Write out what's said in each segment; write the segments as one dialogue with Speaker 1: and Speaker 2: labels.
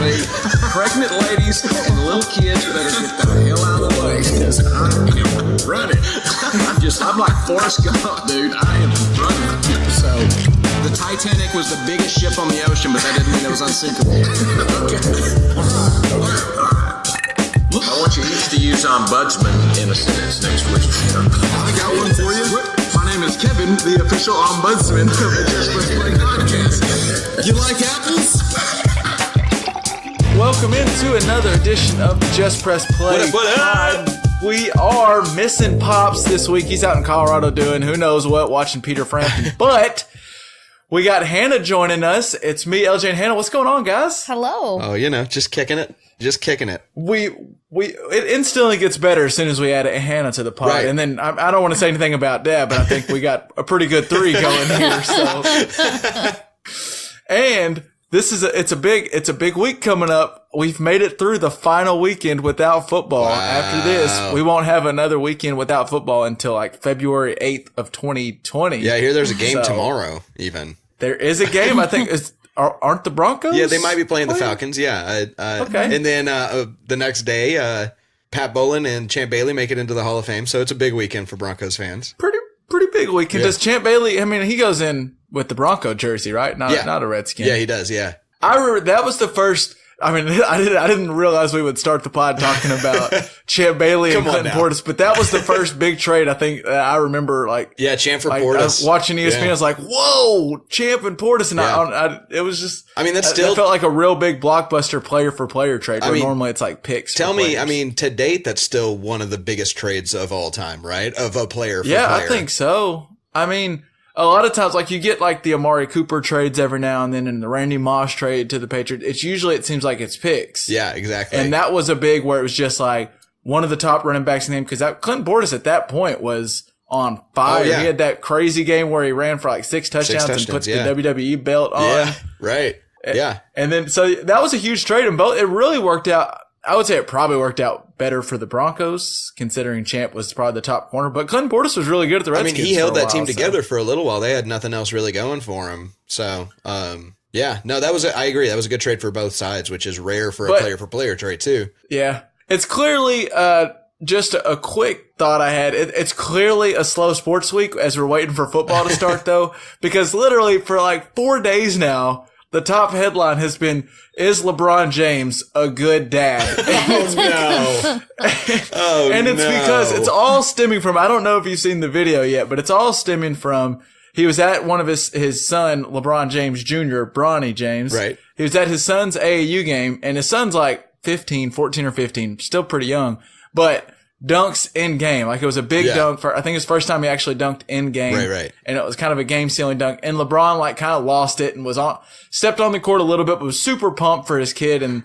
Speaker 1: way. Pregnant ladies and little kids better get the hell out of the way, because I am running. I'm like Forrest Gump, dude. I am running. So the Titanic was the biggest ship on the ocean, but that didn't mean it was unsinkable. I want you each to use ombudsman in a sentence next week. I got one for you. My name is Kevin, the official ombudsman of the Just Press Play podcast. You like apples?
Speaker 2: Welcome into another edition of the Just Press Play pod. We are missing Pops this week. He's out in Colorado doing who knows what, watching Peter Frampton. But we got Hannah joining us. It's me, LJ, and Hannah. What's going on, guys?
Speaker 3: Hello.
Speaker 4: Oh, just kicking it. Just kicking it.
Speaker 2: It instantly gets better as soon as we add Hannah to the pod.
Speaker 4: Right.
Speaker 2: And then I don't want to say anything about that, but I think we got a pretty good three going here. So, and it's a big week coming up. We've made it through the final weekend without football.
Speaker 4: Wow.
Speaker 2: After this, we won't have another weekend without football until like February 8th of 2020.
Speaker 4: Yeah, I hear there's a game tomorrow even.
Speaker 2: There is a game, I think. Aren't the Broncos?
Speaker 4: Yeah, they might be playing the Falcons. Yeah.
Speaker 2: Okay.
Speaker 4: And then the next day, Pat Bowlen and Champ Bailey make it into the Hall of Fame. So it's a big weekend for Broncos fans.
Speaker 2: Pretty big weekend. Yeah. Does Champ Bailey, I mean, he goes in with the Bronco jersey, right? Not a Redskin.
Speaker 4: Yeah, he does. Yeah.
Speaker 2: I remember that was the first. I mean, I didn't realize we would start the pod talking about Champ Bailey and Clinton Portis, but that was the first big trade I think that I remember. Like,
Speaker 4: yeah, Champ for Portis.
Speaker 2: I was watching ESPN, I was like, "Whoa, Champ and Portis!" And it was just.
Speaker 4: I mean, that felt
Speaker 2: like a real big blockbuster player for player trade. Where normally it's like picks.
Speaker 4: Tell me, I mean, to date, that's still one of the biggest trades of all time, right? Of a player for player.
Speaker 2: Yeah, I think so. I mean, a lot of times, like you get like the Amari Cooper trades every now and then, and the Randy Moss trade to the Patriots. It seems like it's picks.
Speaker 4: Yeah, exactly.
Speaker 2: And that was a big where it was just like one of the top running backs in the game, because Clinton Portis at that point was on fire.
Speaker 4: Oh, yeah.
Speaker 2: He had that crazy game where he ran for like six touchdowns and put the WWE belt on.
Speaker 4: Yeah, right. Yeah.
Speaker 2: And then so that was a huge trade, and it really worked out. I would say it probably worked out better for the Broncos, considering Champ was probably the top corner. But Clinton Portis was really good at the Redskins.
Speaker 4: I mean, he held that team together for a little while. They had nothing else really going for him. So, yeah. No, I agree. That was a good trade for both sides, which is rare for a player-for-player trade, too.
Speaker 2: Yeah. It's clearly just a quick thought I had. It's clearly a slow sports week as we're waiting for football to start, though, because literally for like 4 days now, the top headline has been, "Is LeBron James a good dad?" And it's because it's all stemming from, I don't know if you've seen the video yet, but it's all stemming from, he was at one of his son, LeBron James Jr., Bronny James.
Speaker 4: Right.
Speaker 2: He was at his son's AAU game, and his son's like 14 or 15, still pretty young, but dunks in game. Like it was a big dunk I think it was the first time he actually dunked in game.
Speaker 4: Right.
Speaker 2: And it was kind of a game sealing dunk. And LeBron like kind of lost it and stepped on the court a little bit, but was super pumped for his kid and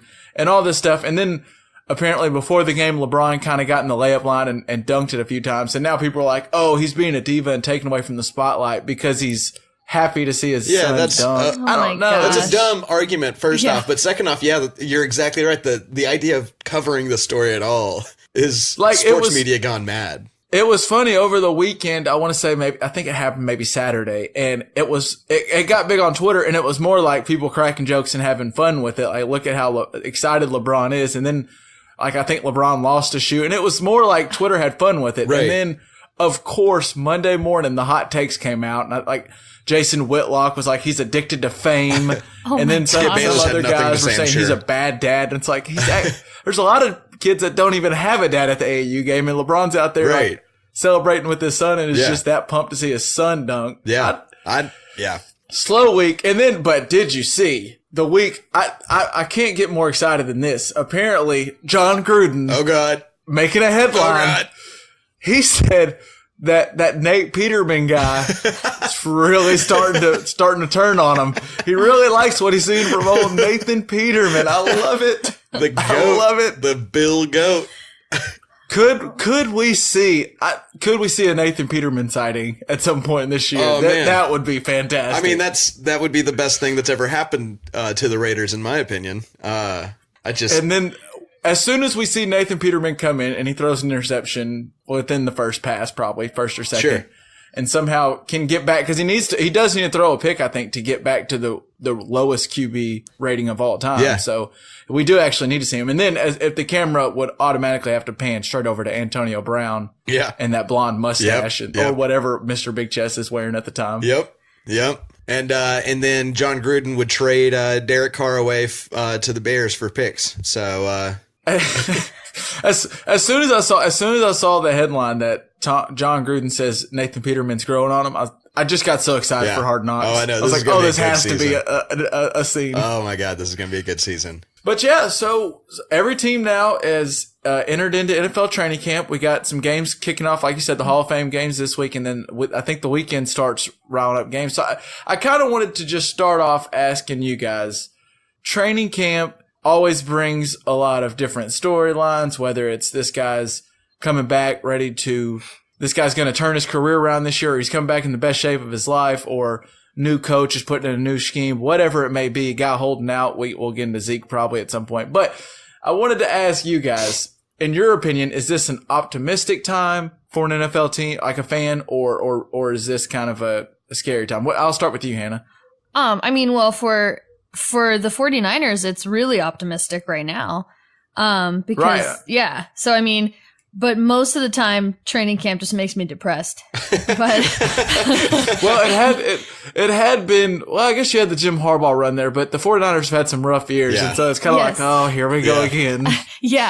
Speaker 2: all this stuff. And then apparently before the game, LeBron kind of got in the layup line and dunked it a few times. And now people are like, oh, he's being a diva and taken away from the spotlight because he's happy to see his son dunk.
Speaker 3: I
Speaker 2: don't know.
Speaker 3: gosh.
Speaker 4: That's a dumb argument, first off. But second off, yeah, you're exactly right. The idea of covering the story at all is like sports media gone mad.
Speaker 2: It was funny over the weekend. I want to say I think it happened maybe Saturday, and it got big on Twitter, and it was more like people cracking jokes and having fun with it. Like, look at how excited LeBron is. And then like, I think LeBron lost a shoe, and it was more like Twitter had fun with it.
Speaker 4: Right.
Speaker 2: And then of course, Monday morning, the hot takes came out, and Jason Whitlock was like, he's addicted to fame. And then some other guys were saying he's a bad dad. And it's like, there's a lot of kids that don't even have a dad at the AAU game, and LeBron's out there like celebrating with his son, and is just that pumped to see his son dunk.
Speaker 4: Yeah.
Speaker 2: Slow week. And then, but did you see the week? I can't get more excited than this. Apparently, John Gruden.
Speaker 4: Oh God.
Speaker 2: Making a headline.
Speaker 4: Oh God.
Speaker 2: He said that Nate Peterman guy is really starting to turn on him. He really likes what he's seeing from old Nathan Peterman. I love it.
Speaker 4: The goat.
Speaker 2: I love it.
Speaker 4: The Bill Goat.
Speaker 2: Could we see a Nathan Peterman sighting at some point this year?
Speaker 4: Oh, man.
Speaker 2: That would be fantastic.
Speaker 4: I mean, that would be the best thing that's ever happened to the Raiders, in my opinion. And
Speaker 2: then as soon as we see Nathan Peterman come in and he throws an interception within the first pass, probably first or second, and somehow can get back, because he does need to throw a pick, I think, to get back to the lowest QB rating of all time.
Speaker 4: Yeah.
Speaker 2: So we do actually need to see him. And then if the camera would automatically have to pan straight over to Antonio Brown.
Speaker 4: Yeah.
Speaker 2: And that blonde mustache or whatever Mr. Big Chest is wearing at the time.
Speaker 4: Yep. And then John Gruden would trade Derek Carr away to the Bears for picks. So
Speaker 2: as soon as I saw the headline that John Gruden says Nathan Peterman's growing on him, I just got so excited for Hard Knocks.
Speaker 4: Oh, I know.
Speaker 2: I was like, this has to be a scene.
Speaker 4: Oh my God, this is going to be a good season.
Speaker 2: But yeah, so every team now is entered into NFL training camp. We got some games kicking off, like you said, the Hall of Fame games this week, and then I think the weekend starts rounding up games. So I kind of wanted to just start off asking you guys, training camp always brings a lot of different storylines, whether it's this guy's coming back this guy's going to turn his career around this year, or he's coming back in the best shape of his life, or new coach is putting in a new scheme, whatever it may be, guy holding out. We'll get into Zeke probably at some point. But I wanted to ask you guys, in your opinion, is this an optimistic time for an NFL team, like a fan, or is this kind of a scary time? I'll start with you, Hannah.
Speaker 3: I mean, well, for the 49ers, it's really optimistic right now. So I mean, but most of the time training camp just makes me depressed. But
Speaker 2: well, it had been, I guess you had the Jim Harbaugh run there, but the 49ers have had some rough years. And so it's kind of like, oh, here we go again.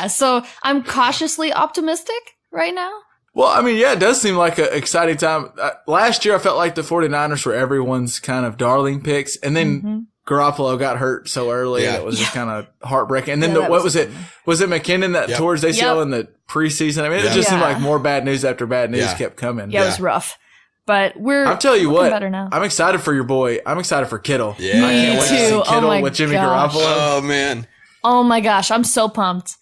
Speaker 3: So I'm cautiously optimistic right now.
Speaker 2: Well, I mean, it does seem like an exciting time. Last year, I felt like the 49ers were everyone's kind of darling picks. And then Garoppolo got hurt so early. It was just kind of heartbreaking. And then what was it? Was it McKinnon that tore his ACL in the preseason? I mean, it just seemed like more bad news after bad news kept coming.
Speaker 3: Yeah, it was rough. But I'll
Speaker 2: tell you what,
Speaker 3: better now.
Speaker 2: I'm excited for your boy. I'm excited for Kittle.
Speaker 4: Yeah.
Speaker 2: I can't wait to see Kittle with Jimmy Garoppolo.
Speaker 4: Oh, man.
Speaker 3: Oh, my gosh. I'm so pumped.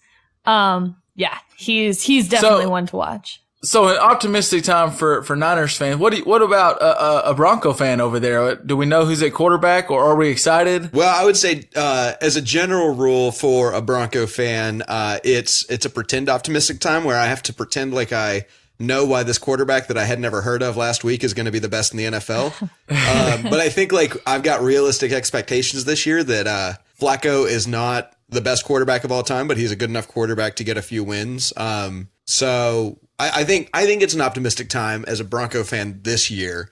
Speaker 3: He's definitely one to watch.
Speaker 2: So an optimistic time for Niners fans. What about a Bronco fan over there? Do we know who's at quarterback, or are we excited?
Speaker 4: Well, I would say as a general rule for a Bronco fan, it's a pretend optimistic time where I have to pretend like I know why this quarterback that I had never heard of last week is going to be the best in the NFL. But I think like I've got realistic expectations this year that Flacco is not the best quarterback of all time, but he's a good enough quarterback to get a few wins. So I think it's an optimistic time as a Bronco fan this year,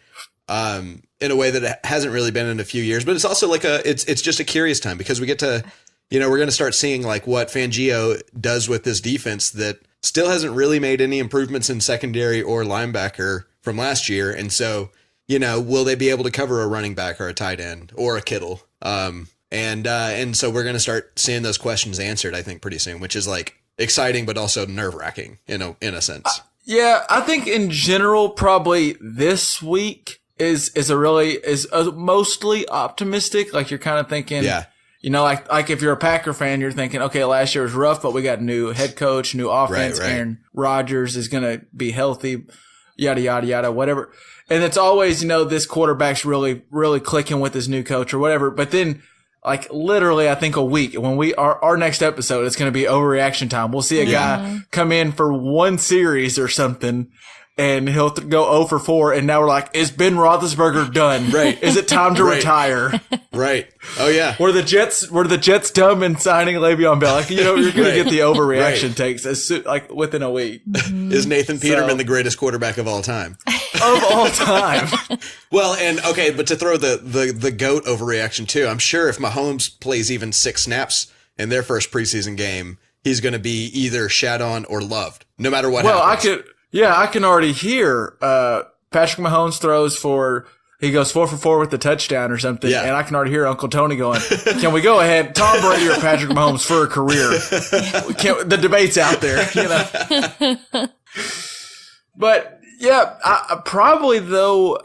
Speaker 4: in a way that it hasn't really been in a few years. But it's also like it's just a curious time because we get to, we're going to start seeing like what Fangio does with this defense that still hasn't really made any improvements in secondary or linebacker from last year. And so, will they be able to cover a running back or a tight end or a Kittle? And so we're going to start seeing those questions answered, I think, pretty soon, which is like exciting, but also nerve-wracking in a sense.
Speaker 2: I think in general, probably this week is mostly optimistic. Like you're kind of thinking, like if you're a Packer fan, you're thinking, okay, last year was rough, but we got a new head coach, new offense. Right. Aaron Rodgers is going to be healthy, yada, yada, yada, whatever. And it's always, this quarterback's really, really clicking with his new coach or whatever. But then, like literally, I think a week when our next episode, it's going to be overreaction time. We'll see a guy come in for one series or something, and he'll go 0 for 4. And now we're like, is Ben Roethlisberger done? Right? Is it time to retire?
Speaker 4: Right. Oh yeah.
Speaker 2: Were the Jets dumb in signing Le'Veon Bell? Like, you're going to get the overreaction takes like within a week.
Speaker 4: Is Nathan Peterman the greatest quarterback of all time?
Speaker 2: Of all time.
Speaker 4: Well, and okay, but to throw the GOAT overreaction too, I'm sure if Mahomes plays even 6 snaps in their first preseason game, he's going to be either shat on or loved, no matter what happens.
Speaker 2: I can already hear Patrick Mahomes he goes 4 for 4 with the touchdown or something, and I can already hear Uncle Tony going, can we go ahead, Tom Brady or Patrick Mahomes for a career? The debate's out there, But I probably though,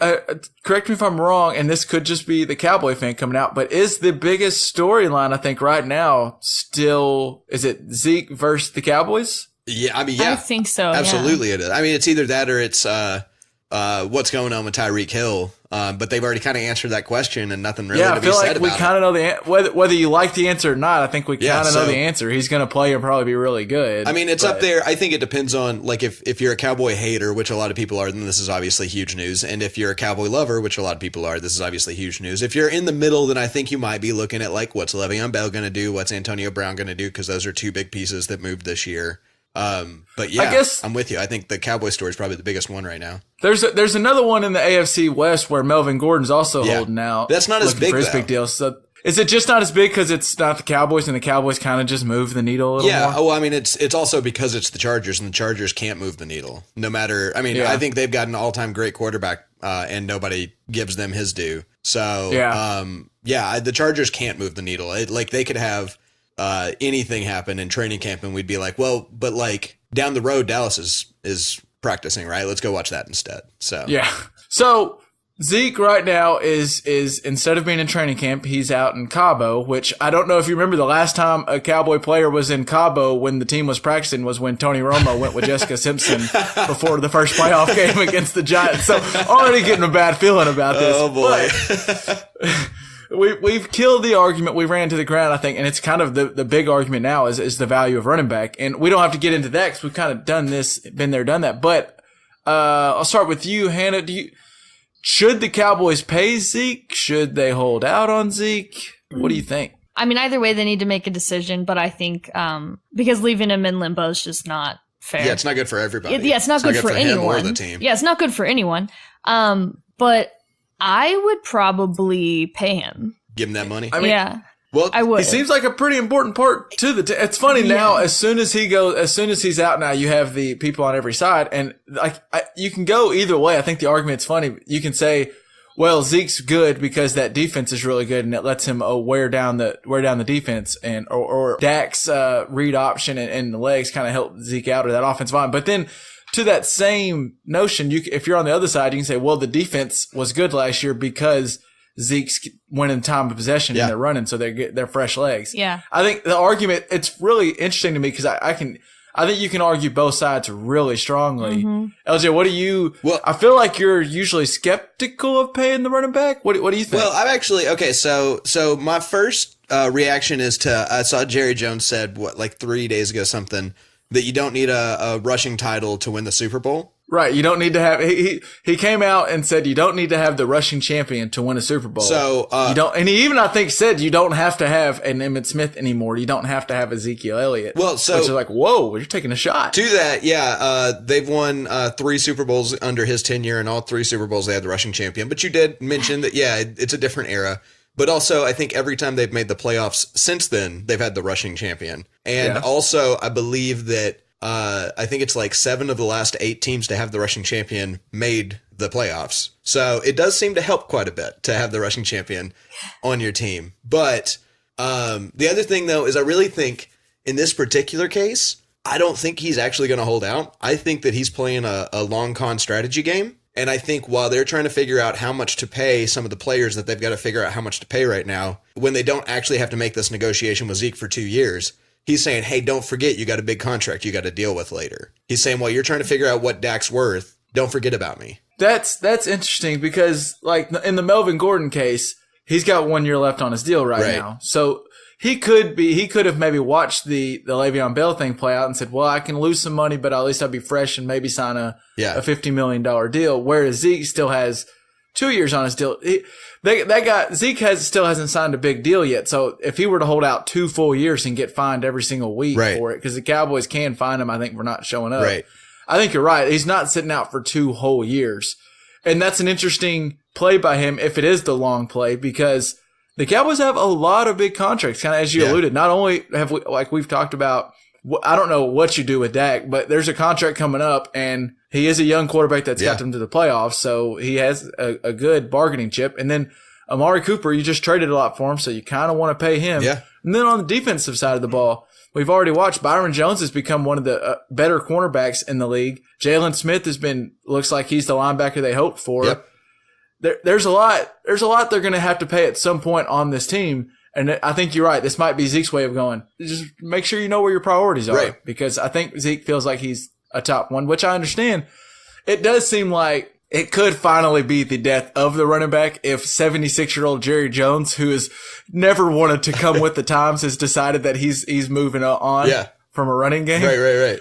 Speaker 2: correct me if I'm wrong, and this could just be the Cowboy fan coming out, but is the biggest storyline I think right now still, is it Zeke versus the Cowboys?
Speaker 4: Yeah, I mean, yeah.
Speaker 3: I think so.
Speaker 4: Absolutely it is. I mean, it's either that or it's what's going on with Tyreek Hill. But they've already kind of answered that question and nothing really
Speaker 2: to
Speaker 4: be
Speaker 2: be said about it.
Speaker 4: I feel
Speaker 2: like we kind of know the whether you like the answer or not. I think we kind of know the answer. He's going to play and probably be really good.
Speaker 4: I mean, it's up there. I think it depends on, like, if you're a Cowboy hater, which a lot of people are, then this is obviously huge news. And if you're a Cowboy lover, which a lot of people are, this is obviously huge news. If you're in the middle, then I think you might be looking at, like, what's Le'Veon Bell going to do? What's Antonio Brown going to do? Because those are two big pieces that moved this year. But yeah, I guess I'm with you. I think the Cowboy story is probably the biggest one right now.
Speaker 2: There's another one in the AFC West where Melvin Gordon's also holding out.
Speaker 4: That's not as big,
Speaker 2: for his big deal. So is it just not as big because it's not the Cowboys and the Cowboys kind of just move the needle a little more?
Speaker 4: Yeah. Oh, I mean, it's also because it's the Chargers and the Chargers can't move the needle no matter. I mean, I think they've got an all-time great quarterback and nobody gives them his due. So the Chargers can't move the needle. Like they could have anything happen in training camp and we'd be like, well, but like down the road, Dallas is practicing, right? Let's go watch that instead. So
Speaker 2: yeah. So Zeke right now is instead of being in training camp, he's out in Cabo, which I don't know if you remember the last time a Cowboy player was in Cabo when the team was practicing was when Tony Romo went with Jessica Simpson before the first playoff game against the Giants. So already getting a bad feeling about this.
Speaker 4: Oh boy.
Speaker 2: We've killed the argument. We ran to the ground, I think, and it's kind of the big argument now is the value of running back. And we don't have to get into that because we've kind of done this, been there, done that. But I'll start with you, Hannah. Should the Cowboys pay Zeke? Should they hold out on Zeke? What do you think?
Speaker 3: I mean, either way, they need to make a decision. But I think because leaving him in limbo is just not fair.
Speaker 4: Yeah, it's not good for everybody.
Speaker 3: It's not good for anyone.
Speaker 4: Him or the team.
Speaker 3: Yeah, it's not good for anyone. But I would probably pay him.
Speaker 4: Give him that money?
Speaker 2: I mean,
Speaker 3: yeah.
Speaker 4: Well,
Speaker 3: I would.
Speaker 2: He seems like a pretty important part to the team. It's funny now, as soon as he's out now, you have the people on every side. And you can go either way. I think the argument's funny. You can say, well, Zeke's good because that defense is really good and it lets him wear down the defense or Dak's read option and the legs kind of help Zeke out of that offensive line. But then to that same notion, if you're on the other side, you can say, well, the defense was good last year because Zeke's winning time of possession and they're running, so they're fresh legs.
Speaker 3: Yeah.
Speaker 2: I think the argument, it's really interesting to me because I think you can argue both sides really strongly. Mm-hmm. LJ, what do you, I feel like you're usually skeptical of paying the running back. What do you think?
Speaker 4: Well, I'm actually, okay. So my first reaction is I saw Jerry Jones said like 3 days ago, something that you don't need a rushing title to win the Super Bowl.
Speaker 2: Right. You don't need to have, he came out and said you don't need to have the rushing champion to win a Super Bowl.
Speaker 4: So,
Speaker 2: you don't, and he even, I think, said you don't have to have an Emmitt Smith anymore. You don't have to have Ezekiel Elliott.
Speaker 4: Well, so.
Speaker 2: Which is like, whoa, you're taking a shot.
Speaker 4: To that, they've won 3 Super Bowls under his tenure, and all 3 Super Bowls they had the rushing champion. But you did mention that, it's a different era. But also, I think every time they've made the playoffs since then, they've had the rushing champion. And also, I believe that, I think it's like 7 of the last 8 teams to have the rushing champion made the playoffs. So it does seem to help quite a bit to have the rushing champion on your team. But the other thing, though, is I really think in this particular case, I don't think he's actually going to hold out. I think that he's playing a long con strategy game. And I think while they're trying to figure out how much to pay some of the players that they've got to figure out how much to pay right now, when they don't actually have to make this negotiation with Zeke for 2 years, he's saying, hey, don't forget you got a big contract you got to deal with later. He's saying, well, you're trying to figure out what Dak's worth. Don't forget about me.
Speaker 2: That's interesting because, like, in the Melvin Gordon case, he's got 1 year left on his deal right now. So he could have maybe watched the Le'Veon Bell thing play out and said, well, I can lose some money, but at least I'll be fresh and maybe sign a $50 million deal. Whereas Zeke still has 2 years on his deal. Zeke still hasn't signed a big deal yet. So if he were to hold out 2 full years and get fined every single week for it, because the Cowboys can fine him, I think, for not showing up.
Speaker 4: Right.
Speaker 2: I think you're right. He's not sitting out for 2 whole years. And that's an interesting play by him if it is the long play, because the Cowboys have a lot of big contracts, kind of as you alluded. Not only have we, like we've talked about, I don't know what you do with Dak, but there's a contract coming up, and he is a young quarterback that's got them to the playoffs, so he has a good bargaining chip. And then Amari Cooper, you just traded a lot for him, so you kind of want to pay him. Yeah. And then on the defensive side of the ball, we've already watched Byron Jones has become one of the better cornerbacks in the league. Jalen Smith looks like he's the linebacker they hoped for.
Speaker 4: Yep.
Speaker 2: There's a lot they're going to have to pay at some point on this team. And I think you're right. This might be Zeke's way of going, just make sure you know where your priorities are. Right. Because I think Zeke feels like he's a top one, which I understand. It does seem like it could finally be the death of the running back if 76-year-old Jerry Jones, who has never wanted to come with the times, has decided that he's moving on from a running game.
Speaker 4: Right.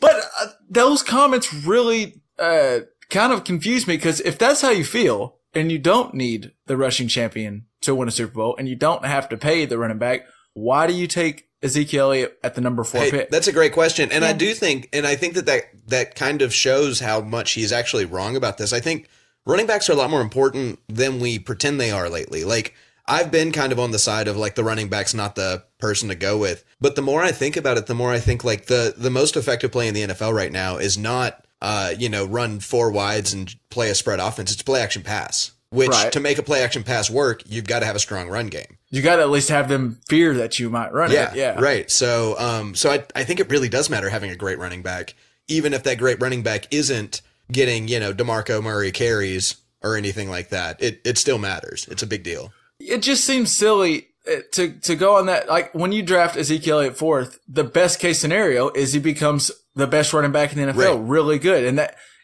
Speaker 2: But those comments really kind of confuse me, because if that's how you feel and you don't need the rushing champion to win a Super Bowl and you don't have to pay the running back, why do you take Ezekiel Elliott at the number 4 pick?
Speaker 4: That's a great question. And I think that kind of shows how much he's actually wrong about this. I think running backs are a lot more important than we pretend they are lately. Like, I've been kind of on the side of like the running back's not the person to go with. But the more I think about it, the more I think like the most effective play in the NFL right now is not, run 4 wides and play a spread offense. It's play action pass. Which, to make a play action pass work, you've got to have a strong run game.
Speaker 2: You got to at least have them fear that you might run it. Yeah.
Speaker 4: Right. So, I think it really does matter having a great running back, even if that great running back isn't getting, DeMarco Murray carries or anything like that. It still matters. It's a big deal. It
Speaker 2: just seems silly to go on that. Like, when you draft Ezekiel Elliott 4th, the best case scenario is he becomes the best running back in the NFL, really good.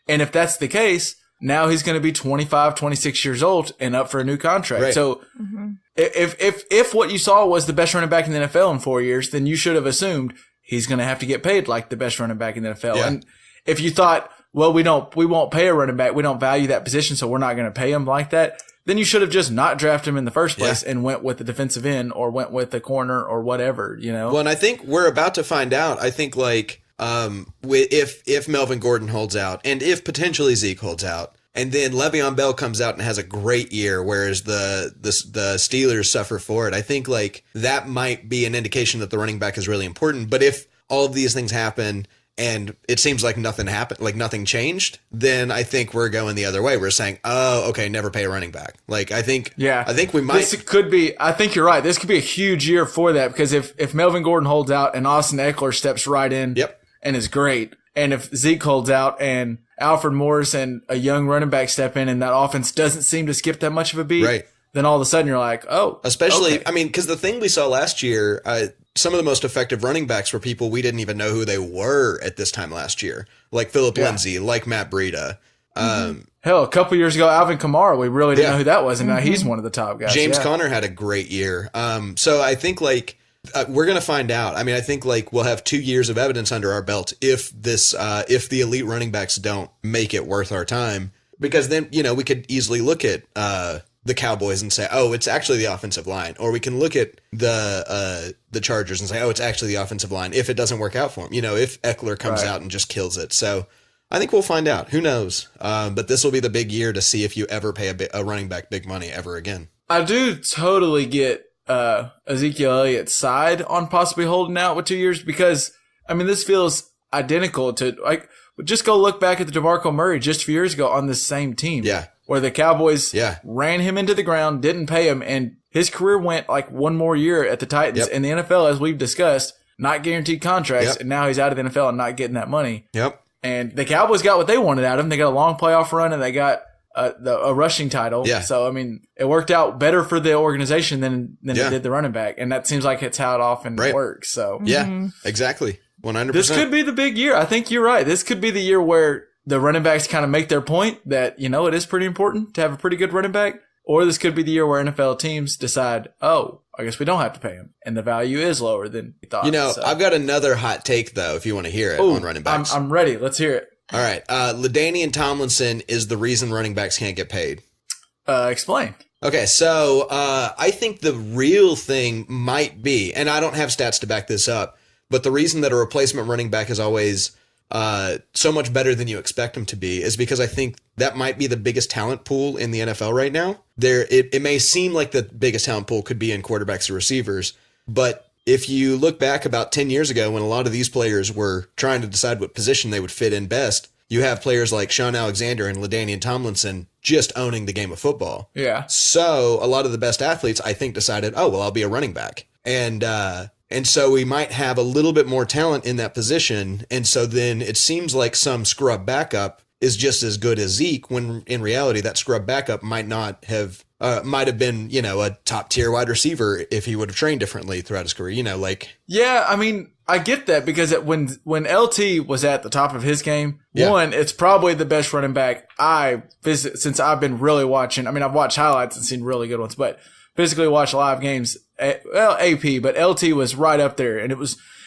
Speaker 2: And if that's the case, now he's going to be 25, 26 years old and up for a new contract.
Speaker 4: Right.
Speaker 2: So if what you saw was the best running back in the NFL in 4 years, then you should have assumed he's going to have to get paid like the best running back in the NFL. Yeah. And if you thought, well, we won't pay a running back, we don't value that position, so we're not going to pay him like that, then you should have just not drafted him in the first place and went with the defensive end or went with the corner or whatever, Well,
Speaker 4: and I think we're about to find out. I think if Melvin Gordon holds out and if potentially Zeke holds out, and then Le'Veon Bell comes out and has a great year, whereas the Steelers suffer for it, I think that might be an indication that the running back is really important. But if all of these things happen and it seems like nothing happened, like nothing changed, then I think we're going the other way. We're saying, oh, okay, never pay a running back. I think we might.
Speaker 2: This could be, I think you're right. This could be a huge year for that, because if Melvin Gordon holds out and Austin Eckler steps right in and is great, and if Zeke holds out and Alfred Morris and a young running back step in and that offense doesn't seem to skip that much of a beat, then all of a sudden you're like, oh.
Speaker 4: Especially, okay. Because the thing we saw last year, some of the most effective running backs were people we didn't even know who they were at this time last year, like Phillip Lindsay, like Matt Breida.
Speaker 2: Hell, a couple years ago, Alvin Kamara, we really didn't know who that was, and now he's one of the top guys.
Speaker 4: James Conner had a great year. So I think we're going to find out. I think we'll have 2 years of evidence under our belt if the elite running backs don't make it worth our time, because then, we could easily look at, the Cowboys and say, oh, it's actually the offensive line. Or we can look at the Chargers and say, oh, it's actually the offensive line if it doesn't work out for them. If Eckler comes out and just kills it. So I think we'll find out. Who knows? But this will be the big year to see if you ever pay a running back big money ever again.
Speaker 2: I do totally get Ezekiel Elliott's side on possibly holding out with 2 years, because, this feels identical to, just go look back at the DeMarco Murray just a few years ago on the same team.
Speaker 4: Yeah.
Speaker 2: Where the Cowboys ran him into the ground, didn't pay him, and his career went one more year at the Titans. In the NFL, as we've discussed, not guaranteed contracts, and now he's out of the NFL and not getting that money.
Speaker 4: Yep.
Speaker 2: And the Cowboys got what they wanted out of him. They got a long playoff run, and they got a rushing title.
Speaker 4: Yeah.
Speaker 2: So, it worked out better for the organization than it did the running back. And that seems like it's how it often works. So
Speaker 4: yeah, exactly. 100%.
Speaker 2: This could be the big year. I think you're right. This could be the year where the running backs kind of make their point that, it is pretty important to have a pretty good running back. Or this could be the year where NFL teams decide, oh, I guess we don't have to pay him, and the value is lower than we thought.
Speaker 4: I've got another hot take, though, if you want to hear it on running backs.
Speaker 2: I'm ready. Let's hear it.
Speaker 4: All right. LaDainian Tomlinson is the reason running backs can't get paid.
Speaker 2: Explain.
Speaker 4: Okay, so I think the real thing might be, and I don't have stats to back this up, but the reason that a replacement running back is always so much better than you expect him to be is because I think that might be the biggest talent pool in the NFL right now. It may seem like the biggest talent pool could be in quarterbacks or receivers, but if you look back about 10 years ago when a lot of these players were trying to decide what position they would fit in best, you have players like Sean Alexander and LaDainian Tomlinson just owning the game of football.
Speaker 2: Yeah.
Speaker 4: So a lot of the best athletes, I think, decided, oh, well, I'll be a running back. And so we might have a little bit more talent in that position. And so then it seems like some scrub backup is just as good as Zeke, when in reality that scrub backup might not have might have been, a top tier wide receiver if he would have trained differently throughout his career,
Speaker 2: Yeah, I mean, I get that because when LT was at the top of his game, one, it's probably the best running back since I've been really watching. I mean, I've watched highlights and seen really good ones, but physically watched live games. Well, AP, but LT was right up there, and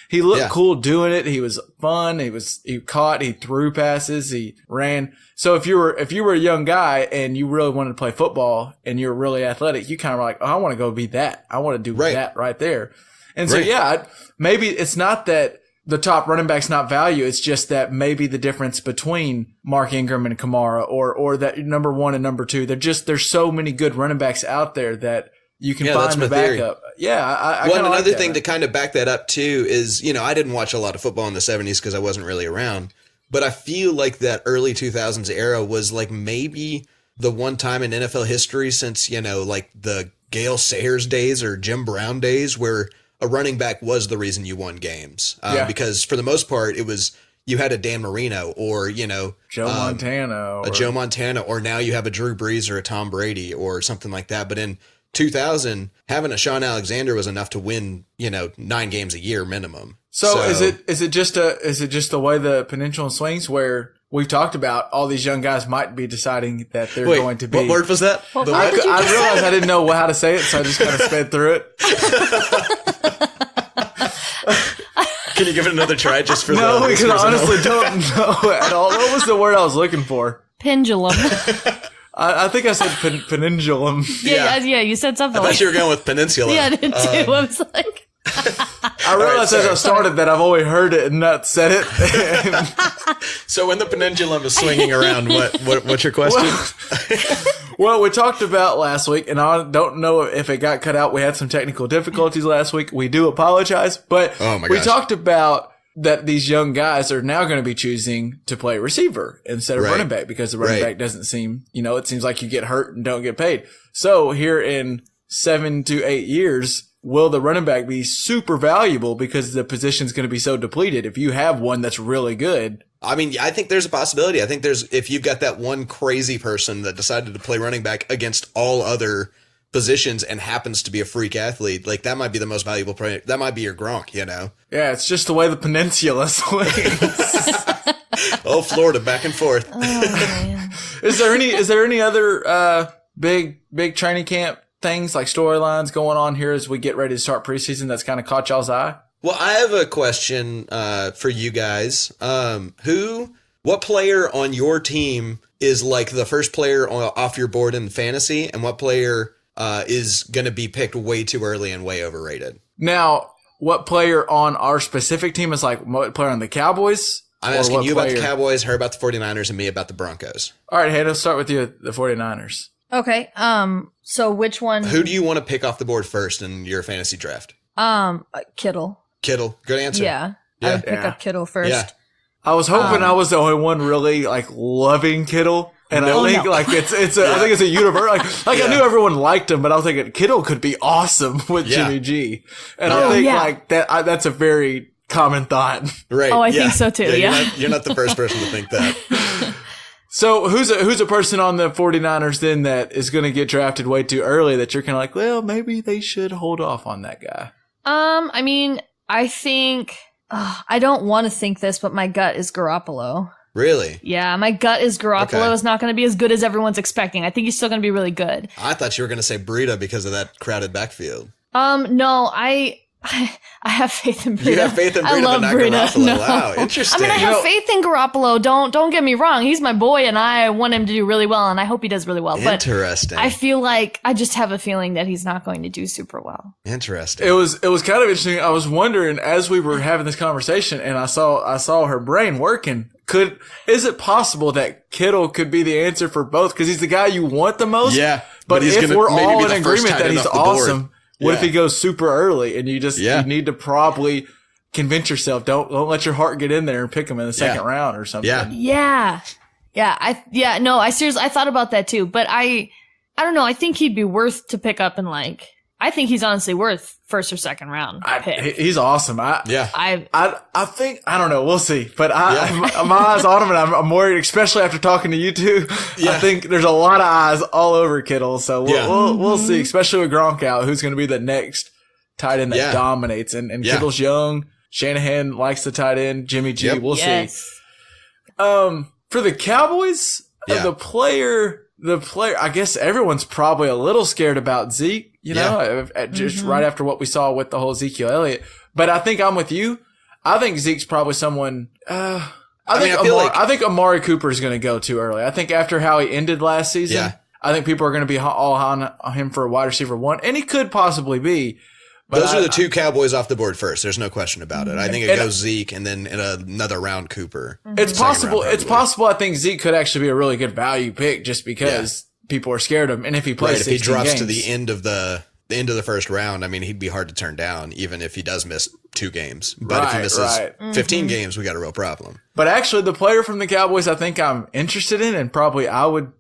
Speaker 2: he looked cool doing it. He was fun. He caught, he threw passes, he ran. So if you were a young guy and you really wanted to play football and you're really athletic, you kind of were like, oh, I want to go be that. I want to do that right there. And so, maybe it's not that the top running back's not value. It's just that maybe the difference between Mark Ingram and Kamara or that number 1 and number 2, there's so many good running backs out there that you can find the backup. Yeah. I
Speaker 4: well, another thing to kind of back that up too is, I didn't watch a lot of football in the 70s because I wasn't really around, but I feel like that early 2000s era was like maybe the one time in NFL history since, like the Gale Sayers days or Jim Brown days where a running back was the reason you won games. Because for the most part, it was you had a Dan Marino or,
Speaker 2: Joe Montana.
Speaker 4: Joe Montana, or now you have a Drew Brees or a Tom Brady or something like that. But in 2000, having a Sean Alexander was enough to win, 9 games a year minimum.
Speaker 2: So is it just the way the pendulum swings where we've talked about all these young guys might be deciding that they're going to be.
Speaker 4: What word was that?
Speaker 2: I realized I didn't know how to say it, so I just kind of sped through it.
Speaker 4: Can you give it another try just for
Speaker 2: No, because I honestly don't know at all. What was the word I was looking for?
Speaker 3: Pendulum.
Speaker 2: I think I said pendulum.
Speaker 3: Yeah, you said something.
Speaker 4: I thought you were going with peninsula.
Speaker 3: Yeah, I did too. I was like,
Speaker 2: I realized as I started that I've only heard it and not said it.
Speaker 4: So when the pendulum is swinging around, what's your question?
Speaker 2: Well, we talked about last week, and I don't know if it got cut out. We had some technical difficulties last week. We do apologize, but we talked about that these young guys are now going to be choosing to play receiver instead of running back because the running back doesn't seem, it seems like you get hurt and don't get paid. So here in 7 to 8 years, will the running back be super valuable because the position's going to be so depleted if you have one that's really good?
Speaker 4: I mean, I think there's a possibility. I think if you've got that one crazy person that decided to play running back against all other positions and happens to be a freak athlete, like that might be the most valuable player. That might be your Gronk,
Speaker 2: Yeah, it's just the way the peninsula swings.
Speaker 4: Oh, Florida, back and forth.
Speaker 3: oh, man.
Speaker 2: Is there any other big training camp things like storylines going on here as we get ready to start preseason that's kind of caught y'all's eye?
Speaker 4: Well, I have a question for you guys. What player on your team is like the first player off your board in fantasy, and what player is going to be picked way too early and way overrated?
Speaker 2: Now, what player on our specific team is like what player on the Cowboys?
Speaker 4: I'm asking you about the Cowboys, her about the 49ers, and me about the Broncos.
Speaker 2: All right, Hannah, start with you, the 49ers.
Speaker 3: Okay. So which one?
Speaker 4: Who do you want to pick off the board first in your fantasy draft?
Speaker 3: Kittle.
Speaker 4: Kittle. Good answer.
Speaker 3: Yeah. I would pick up Kittle first.
Speaker 4: Yeah.
Speaker 2: I was hoping I was the only one really like loving Kittle. And I think like I think it's a universe. Like I knew everyone liked him, but I was thinking Kittle could be awesome with Jimmy G. And I think like that's a very common thought.
Speaker 4: Right.
Speaker 3: Oh, I think so too. Yeah.
Speaker 4: You're not the first person to think that.
Speaker 2: So who's a person on the 49ers then that is going to get drafted way too early that you're kind of like, well, maybe they should hold off on that guy?
Speaker 3: I mean, I think I don't want to think this, but my gut is Garoppolo.
Speaker 4: Really?
Speaker 3: Yeah, my gut is Garoppolo is not going to be as good as everyone's expecting. I think he's still going to be really good.
Speaker 4: I thought you were going to say Breida because of that crowded backfield.
Speaker 3: No, I have faith in Breida.
Speaker 4: You have faith in Breida,
Speaker 3: I love
Speaker 4: but not
Speaker 3: Breida.
Speaker 4: Garoppolo.
Speaker 3: No.
Speaker 4: Wow, interesting.
Speaker 3: I mean, I have faith in Garoppolo. Don't get me wrong. He's my boy, and I want him to do really well, and I hope he does really well.
Speaker 4: Interesting.
Speaker 3: But I feel like I just have a feeling that he's not going to do super well.
Speaker 4: Interesting.
Speaker 2: It was kind of interesting. I was wondering as we were having this conversation, and I saw her brain working. Is it possible that Kittle could be the answer for both? Because he's the guy you want the most.
Speaker 4: Yeah.
Speaker 2: But if we're all in agreement that he's awesome, what if he
Speaker 4: Yeah.
Speaker 2: goes super early and you just you need to probably convince yourself don't let your heart get in there and pick him in the second round or something.
Speaker 3: Yeah. I seriously I thought about that too, but I don't know. I think he'd be worth to pick up in like I think he's honestly worth first or second round pick.
Speaker 2: He's awesome. I think, I don't know. We'll see. But my eyes on him, and I'm worried, especially after talking to you two. Yeah. I think there's a lot of eyes all over Kittle. So we'll see, especially with Gronk out, who's going to be the next tight end that dominates. And Kittle's young. Shanahan likes the tight end. Jimmy G. We'll see. For the Cowboys, the player, I guess everyone's probably a little scared about Zeke, you know, just right after what we saw with the whole Ezekiel Elliott. But I think I'm with you. I think Zeke's probably someone, I think Amari Cooper is going to go too early. I think after how he ended last season, I think people are going to be all on him for a wide receiver 1, and he could possibly be. But
Speaker 4: those are the two Cowboys off the board first. There's no question about it. I think it goes Zeke and then in another round Cooper.
Speaker 2: It's possible. It's possible. I think Zeke could actually be a really good value pick just because people are scared of him. And if he plays,
Speaker 4: if he drops to the end of the first round, I mean, he'd be hard to turn down, even if he does miss 2 games. But if he misses 15 games, we got a real problem.
Speaker 2: But actually, the player from the Cowboys I think I'm interested in, and probably I would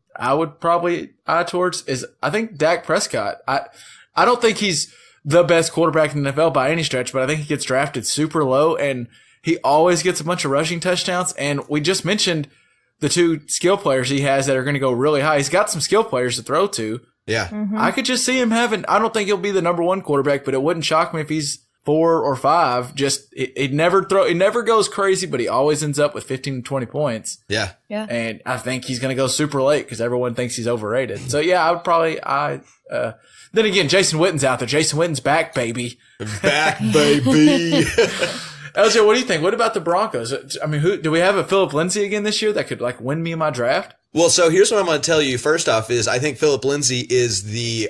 Speaker 2: probably eye towards, is I think Dak Prescott. I don't think he's the best quarterback in the NFL by any stretch, but I think he gets drafted super low, and he always gets a bunch of rushing touchdowns. And we just mentioned the 2 skill players he has that are going to go really high. He's got some skill players to throw to.
Speaker 4: Yeah.
Speaker 2: I could just see him I don't think he'll be the number 1 quarterback, but it wouldn't shock me if he's 4 or 5. Just, he never goes crazy, but he always ends up with 15 to 20 points.
Speaker 4: Yeah.
Speaker 2: And I think he's going to go super late because everyone thinks he's overrated. So yeah, I would probably, then again, Jason Witten's out there. Jason Witten's back, baby.
Speaker 4: Back, baby.
Speaker 2: LJ, what do you think? What about the Broncos? I mean, do we have a Philip Lindsay again this year that could win me in my draft?
Speaker 4: Well, so here's what I'm going to tell you. First off is I think Philip Lindsay is the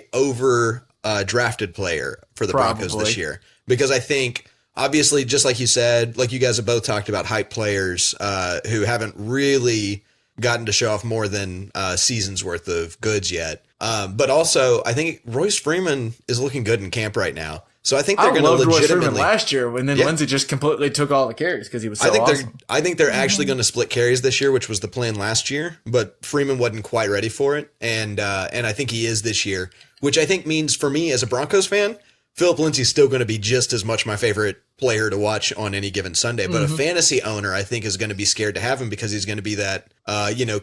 Speaker 4: drafted player for the Broncos this year, because I think obviously, just like you said, like you guys have both talked about, hype players who haven't really gotten to show off more than season's worth of goods yet. But also, I think Royce Freeman is looking good in camp right now. So I think they're going to legitimately.
Speaker 2: Royce Freeman last year, and then Lindsey just completely took all the carries because he was so awesome.
Speaker 4: I think they're actually going to split carries this year, which was the plan last year. But Freeman wasn't quite ready for it, and I think he is this year. Which I think means for me as a Broncos fan, Philip Lindsay's still going to be just as much my favorite player to watch on any given Sunday. But a fantasy owner, I think, is going to be scared to have him because he's going to be that,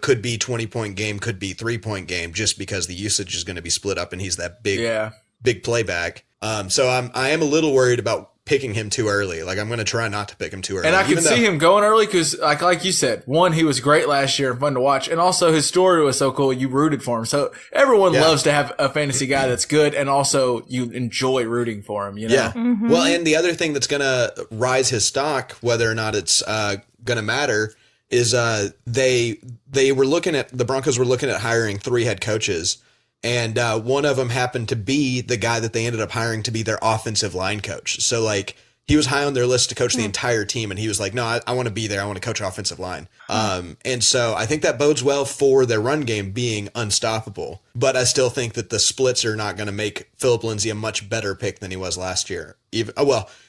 Speaker 4: could be 20-point game, could be 3-point game, just because the usage is going to be split up and he's that big playback. So I am a little worried about picking him too early. Like, I'm going to try not to pick him too early.
Speaker 2: And I can see him going early because, like you said, one, he was great last year and fun to watch. And also his story was so cool. You rooted for him. So everyone loves to have a fantasy guy that's good. And also you enjoy rooting for him, you know?
Speaker 4: Yeah. Well, and the other thing that's going to rise his stock, whether or not it's going to matter, is the Broncos were looking at hiring 3 head coaches. And one of them happened to be the guy that they ended up hiring to be their offensive line coach. So, like, he was high on their list to coach the entire team, and he was like, no, I want to be there. I want to coach offensive line. And so I think that bodes well for their run game being unstoppable. But I still think that the splits are not going to make Philip Lindsay a much better pick than he was last year.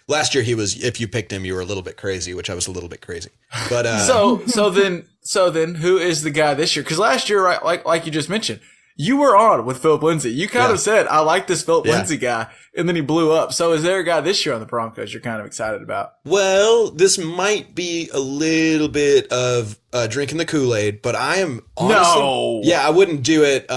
Speaker 4: Last year he was, if you picked him, you were a little bit crazy, which I was a little bit crazy. But
Speaker 2: So then who is the guy this year? Because last year, right, like you just mentioned, you were on with Philip Lindsay. You kind of said, I like this Philip Lindsay guy, and then he blew up. So is there a guy this year on the Broncos you're kind of excited about?
Speaker 4: Well, this might be a little bit of drinking the Kool-Aid, but I am honestly...
Speaker 2: No!
Speaker 4: Yeah, I wouldn't do it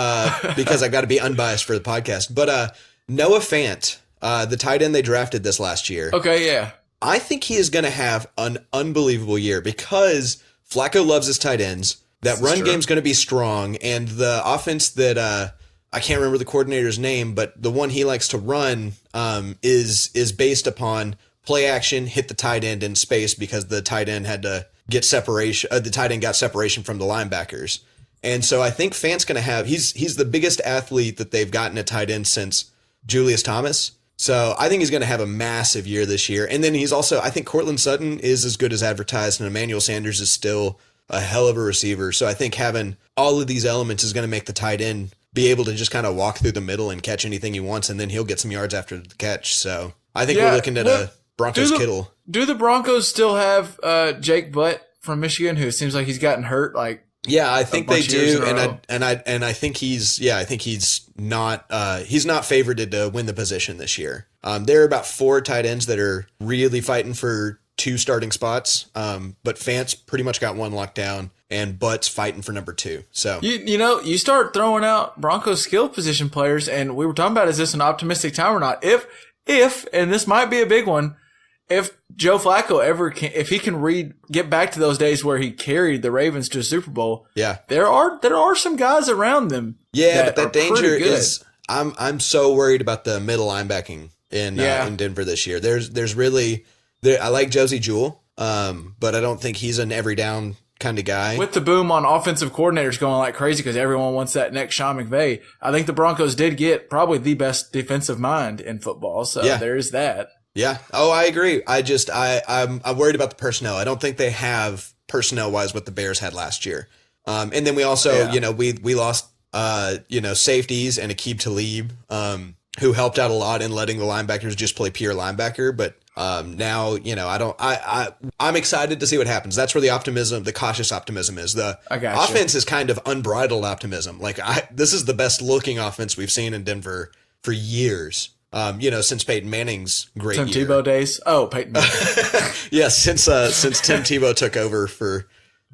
Speaker 4: because I got to be unbiased for the podcast. But Noah Fant, the tight end they drafted this last year.
Speaker 2: Okay, yeah.
Speaker 4: I think he is going to have an unbelievable year because Flacco loves his tight ends. That run game's going to be strong, and the offense that I can't remember the coordinator's name, but the one he likes to run is based upon play action, hit the tight end in space because the tight end had to get separation. The tight end got separation from the linebackers, and so I think Fant's going to have. He's the biggest athlete that they've gotten at tight end since Julius Thomas. So I think he's going to have a massive year this year, and then he's also. I think Cortland Sutton is as good as advertised, and Emmanuel Sanders is still a hell of a receiver. So I think having all of these elements is going to make the tight end be able to just kind of walk through the middle and catch anything he wants, and then he'll get some yards after the catch. So I think we're looking at a Broncos Kittle.
Speaker 2: Do the Broncos still have Jake Butt from Michigan, who seems like he's gotten hurt like
Speaker 4: Yeah, I think they do, and I think he's not favored to win the position this year. There are about 4 tight ends that are really fighting for 2 starting spots, but Fant's pretty much got 1 locked down, and Butt's fighting for number 2. So
Speaker 2: you start throwing out Broncos skill position players, and we were talking about, is this an optimistic time or not? If and this might be a big one, if Joe Flacco if he can get back to those days where he carried the Ravens to a Super Bowl, there are some guys around them.
Speaker 4: Yeah, but that danger is, I'm so worried about the middle linebacking in Denver this year. There's really, I like Josie Jewell, but I don't think he's an every down kind of guy.
Speaker 2: With the boom on offensive coordinators going like crazy because everyone wants that next Sean McVay, I think the Broncos did get probably the best defensive mind in football. So there's that.
Speaker 4: Yeah. Oh, I agree. I'm worried about the personnel. I don't think they have personnel wise what the Bears had last year. And then we also, we lost, safeties and Aqib Talib, who helped out a lot in letting the linebackers just play pure linebacker. But now, I'm excited to see what happens. That's where the cautious optimism is. The offense is kind of unbridled optimism. Like this is the best looking offense we've seen in Denver for years. Since Peyton Manning's great
Speaker 2: Tim
Speaker 4: year.
Speaker 2: Tebow days. Oh, Peyton Manning.
Speaker 4: Yeah, since Tim Tebow took over for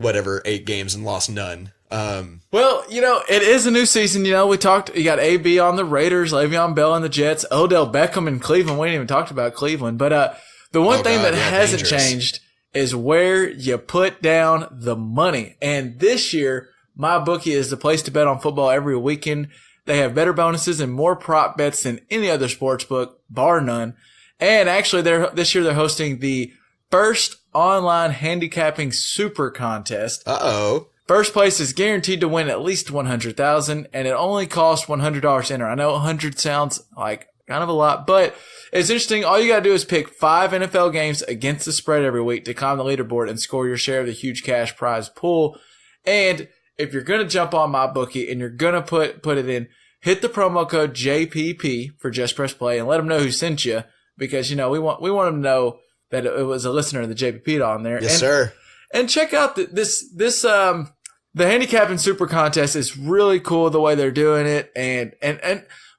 Speaker 4: 8 games and lost none.
Speaker 2: Well, it is a new season. We talked, you got AB on the Raiders, Le'Veon Bell on the Jets, Odell Beckham in Cleveland. We didn't even talk about Cleveland. But the one thing that hasn't changed is where you put down the money. And this year, MyBookie is the place to bet on football every weekend. They have better bonuses and more prop bets than any other sports book, bar none. And actually, this year they're hosting the first online handicapping super contest.
Speaker 4: Uh-oh.
Speaker 2: First place is guaranteed to win at least $100,000, and it only costs $100 to enter. I know 100 sounds like kind of a lot, but it's interesting. All you got to do is pick 5 NFL games against the spread every week to climb the leaderboard and score your share of the huge cash prize pool. And if you're going to jump on MyBookie and you're going to put it in, hit the promo code JPP for Just Press Play and let them know who sent you, because, we want them to know that it was a listener of the JPP on there.
Speaker 4: Yes, sir.
Speaker 2: And check out the handicapping super contest is really cool the way they're doing it. And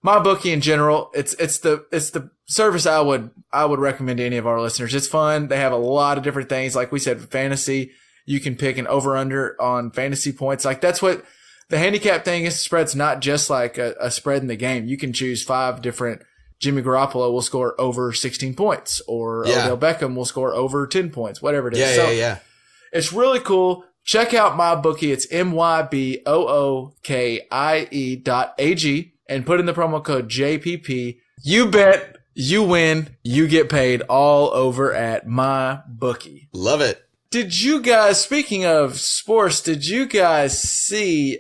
Speaker 2: MyBookie in general, it's the service I would recommend to any of our listeners. It's fun. They have a lot of different things. Like we said, fantasy. You can pick an over-under on fantasy points. Like that's what the handicap thing is. Spread's not just like a spread in the game. You can choose 5 different. Jimmy Garoppolo will score over 16 points, or Odell Beckham will score over 10 points, whatever it is.
Speaker 4: Yeah.
Speaker 2: It's really cool. Check out MyBookie. It's MyBookie.ag and put in the promo code JPP. You bet, you win, you get paid all over at MyBookie.
Speaker 4: Love it.
Speaker 2: Did you guys, speaking of sports, did you guys see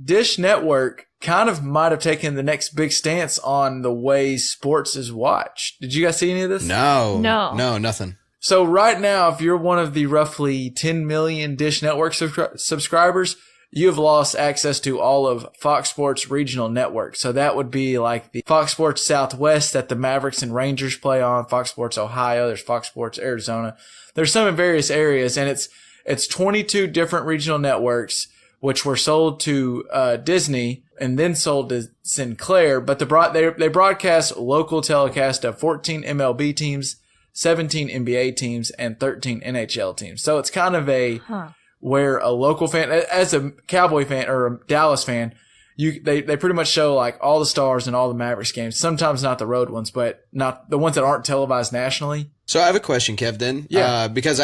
Speaker 2: Dish Network kind of might have taken the next big stance on the way sports is watched? Did you guys see any of this?
Speaker 4: No, nothing.
Speaker 2: So right now, if you're one of the roughly 10 million Dish Network subscribers, you have lost access to all of Fox Sports regional network. So that would be like the Fox Sports Southwest that the Mavericks and Rangers play on, Fox Sports Ohio, there's Fox Sports Arizona. There's some in various areas, and it's 22 different regional networks, which were sold to Disney and then sold to Sinclair. But they broadcast local telecast of 14 MLB teams, 17 NBA teams, and 13 NHL teams. So it's kind of where a local fan, as a Cowboy fan or a Dallas fan, they pretty much show like all the Stars and all the Mavericks games. Sometimes not the road ones, but not the ones that aren't televised nationally.
Speaker 4: So I have a question, Kev, then.
Speaker 2: Yeah.
Speaker 4: Because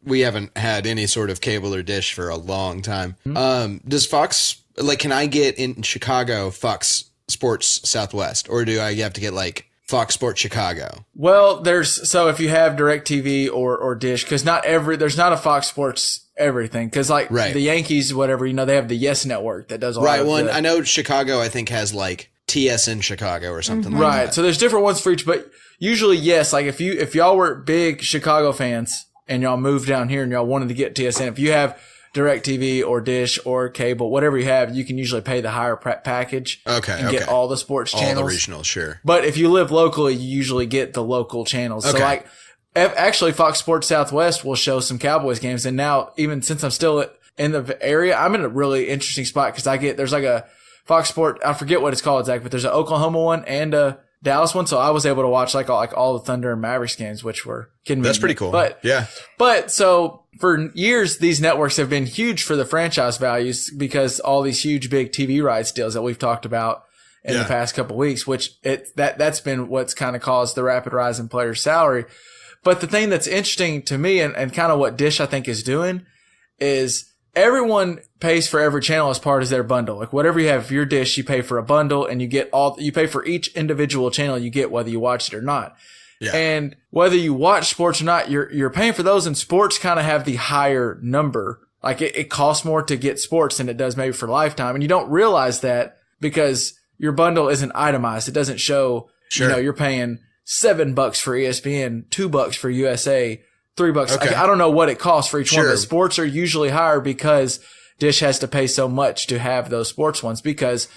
Speaker 4: we haven't had any sort of cable or dish for a long time.
Speaker 2: Mm-hmm.
Speaker 4: Does Fox, can I get in Chicago Fox Sports Southwest, or do I have to get Fox Sports Chicago?
Speaker 2: Well, so if you have DirecTV or Dish, because there's not a Fox Sports everything, because the Yankees, whatever, they have the Yes Network that does all
Speaker 4: right. Well, I know Chicago, I think, has TSN Chicago or something like that.
Speaker 2: Right. So there's different ones for each, but usually, yes, if y'all were big Chicago fans and y'all moved down here and y'all wanted to get TSN, if you have DirecTV or Dish or cable, whatever you have, you can usually pay the higher package and get all the sports channels.
Speaker 4: All the regional, sure.
Speaker 2: But if you live locally, you usually get the local channels.
Speaker 4: Okay.
Speaker 2: So actually Fox Sports Southwest will show some Cowboys games. And now, even since I'm still in the area, I'm in a really interesting spot because there's like a Fox Sport, I forget what it's called exactly, but there's an Oklahoma one and a Dallas one. So I was able to watch like all the Thunder and Mavericks games, which were convenient.
Speaker 4: That's pretty cool.
Speaker 2: But so for years, these networks have been huge for the franchise values because all these huge big TV rights deals that we've talked about in the past couple of weeks, which that's been what's kind of caused the rapid rise in player salary. But the thing that's interesting to me and kind of what Dish I think is doing is everyone pays for every channel as part of their bundle. Like whatever you have for your Dish, you pay for a bundle and you pay for each individual channel you get whether you watch it or not. Yeah. And whether you watch sports or not, you're paying for those, and sports kind of have the higher number. Like it costs more to get sports than it does maybe for Lifetime. And you don't realize that because your bundle isn't itemized. It doesn't show, you're paying $7 for ESPN, $2 for USA, $3. Okay. I don't know what it costs for each one, but sports are usually higher because Dish has to pay so much to have those sports ones because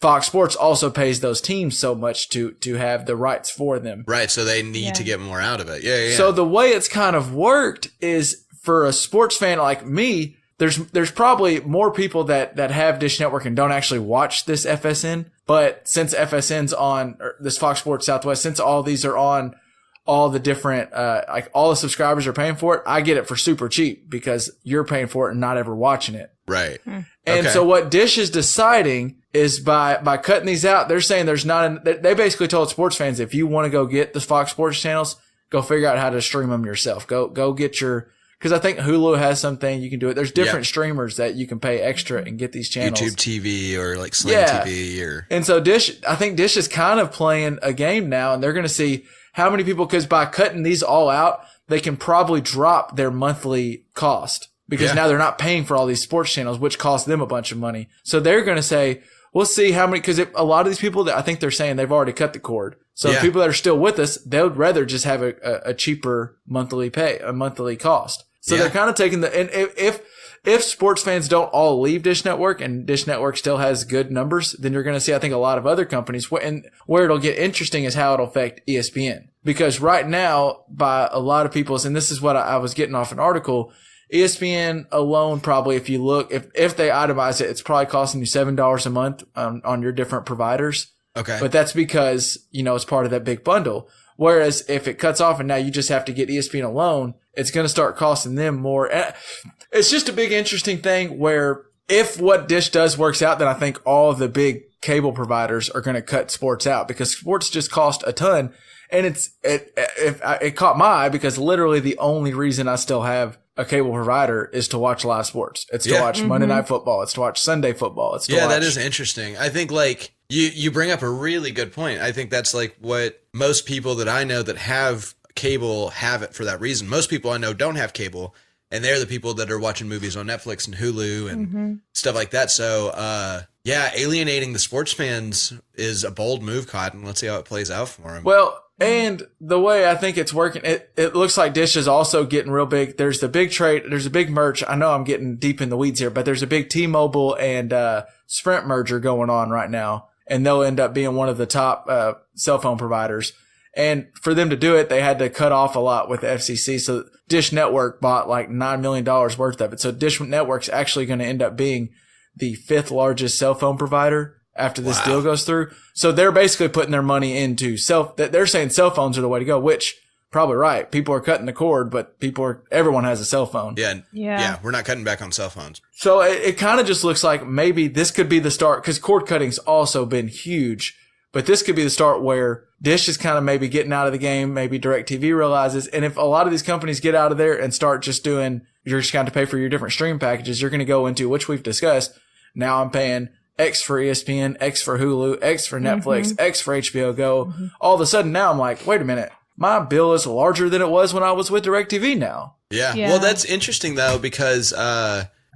Speaker 2: Fox Sports also pays those teams so much to have the rights for them.
Speaker 4: Right. So they need to get more out of it. Yeah.
Speaker 2: So the way it's kind of worked is for a sports fan like me, there's probably more people that have Dish Network and don't actually watch this FSN. But since FSN's on, or this Fox Sports Southwest, since all these are on all the different, like all the subscribers are paying for it, I get it for super cheap because you're paying for it and not ever watching it.
Speaker 4: Right.
Speaker 2: And so what Dish is deciding is by cutting these out, they're saying they basically told sports fans, if you want to go get the Fox Sports channels, go figure out how to stream them yourself. Go get because I think Hulu has something you can do it. There's different streamers that you can pay extra and get these channels.
Speaker 4: YouTube TV or like Sling TV
Speaker 2: And so I think Dish is kind of playing a game now, and they're going to see how many people, because by cutting these all out, they can probably drop their monthly cost because now they're not paying for all these sports channels, which cost them a bunch of money. So they're going to say, we'll see how many, because a lot of these people that I think they're saying they've already cut the cord. So the people that are still with us, they would rather just have a cheaper monthly cost. So they're kind of taking and if sports fans don't all leave Dish Network and Dish Network still has good numbers, then you're going to see, I think, a lot of other companies. And where it'll get interesting is how it'll affect ESPN. Because right now, by a lot of people's, and this is what I was getting off an article, ESPN alone probably, if you look, if they itemize it, it's probably costing you $7 a month on your different providers.
Speaker 4: Okay.
Speaker 2: But that's because, it's part of that big bundle. Whereas if it cuts off and now you just have to get ESPN alone, it's going to start costing them more. It's just a big interesting thing where if what Dish does works out, then I think all of the big cable providers are going to cut sports out because sports just cost a ton. And it caught my eye because literally the only reason I still have a cable provider is to watch live sports. It's to watch Monday Night Football. It's to watch Sunday football. It's to watch.
Speaker 4: That is interesting. I think like you bring up a really good point. I think that's like what most people that I know that have cable have it for that reason. Most people I know don't have cable, and they're the people that are watching movies on Netflix and Hulu and stuff like that. So, alienating the sports fans is a bold move, Cotton. Let's see how it plays out for them.
Speaker 2: Well, and the way I think it's working, it looks like Dish is also getting real big. There's the big trade. There's a big merge. I know I'm getting deep in the weeds here, but there's a big T-Mobile and Sprint merger going on right now, and they'll end up being one of the top cell phone providers. And for them to do it, they had to cut off a lot with the FCC. So Dish Network bought like $9 million worth of it. So Dish Network's actually going to end up being the 5th largest cell phone provider after this deal goes through. So they're basically putting their money into they're saying cell phones are the way to go, which probably right. People are cutting the cord, but everyone has a cell phone.
Speaker 4: Yeah. We're not cutting back on cell phones.
Speaker 2: So it kind of just looks like maybe this could be the start, because cord cutting's also been huge. But this could be the start where Dish is kind of maybe getting out of the game. Maybe DirecTV realizes. And if a lot of these companies get out of there and start just doing, you're just going to pay for your different stream packages, you're going to go into, which we've discussed. Now I'm paying X for ESPN, X for Hulu, X for Netflix, X for HBO Go. All of a sudden now I'm like, wait a minute. My bill is larger than it was when I was with DirecTV now.
Speaker 4: Yeah. Well, that's interesting though, because,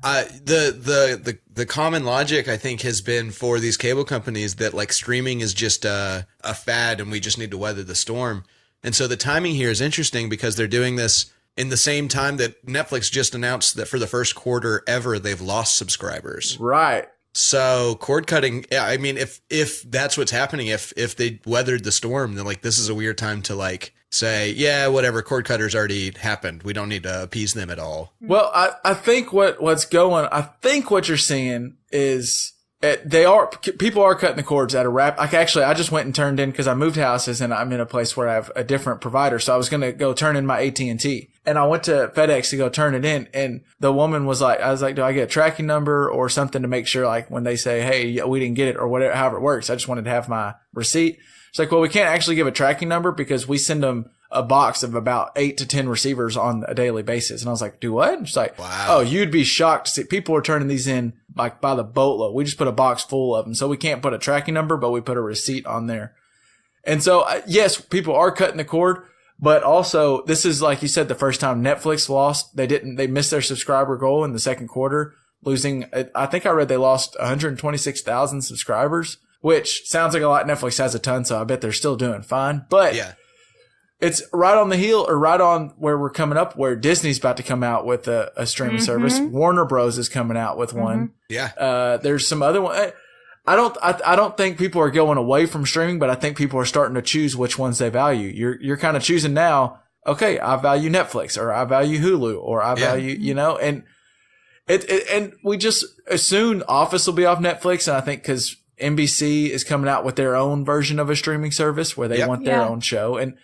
Speaker 4: the common logic I think has been for these cable companies that like streaming is just a fad and we just need to weather the storm. And so the timing here is interesting because they're doing this in the same time that Netflix just announced that for the first quarter ever, they've lost subscribers.
Speaker 2: Right.
Speaker 4: So cord cutting, if that's what's happening, if they weathered the storm, then like this is a weird time to like say, yeah, whatever, cord cutters already happened. We don't need to appease them at all.
Speaker 2: Well, I think what you're seeing is people are cutting the cords at a like actually, I just went and turned in, cause I moved houses and I'm in a place where I have a different provider. So I was going to go turn in my AT&T, and I went to FedEx to go turn it in. And the woman was like, I was like, do I get a tracking number or something to make sure, like when they say, hey, we didn't get it or whatever, however it works. I just wanted to have my receipt. It's like, well, we can't actually give a tracking number because we send them a box of about 8 to 10 receivers on a daily basis. And I was like, do what? It's like, wow. Oh, you'd be shocked to see people are turning these in like by the boatload. We just put a box full of them. So we can't put a tracking number, but we put a receipt on there. And so, yes, people are cutting the cord, but also this is, like you said, the first time Netflix lost. They missed their subscriber goal in the second quarter, losing, I think I read they lost 126,000 subscribers, which sounds like a lot. Netflix has a ton, so I bet they're still doing fine. But yeah, it's right on the heel, or right on where we're coming up, where Disney's about to come out with a streaming service. Warner Bros is coming out with one. Yeah. There's some other one. I don't think people are going away from streaming, but I think people are starting to choose which ones they value. You're kind of choosing now. Okay, I value Netflix, or I value Hulu, or I value, and and we just soon Office will be off Netflix. And I think because NBC is coming out with their own version of a streaming service where they want their own show. And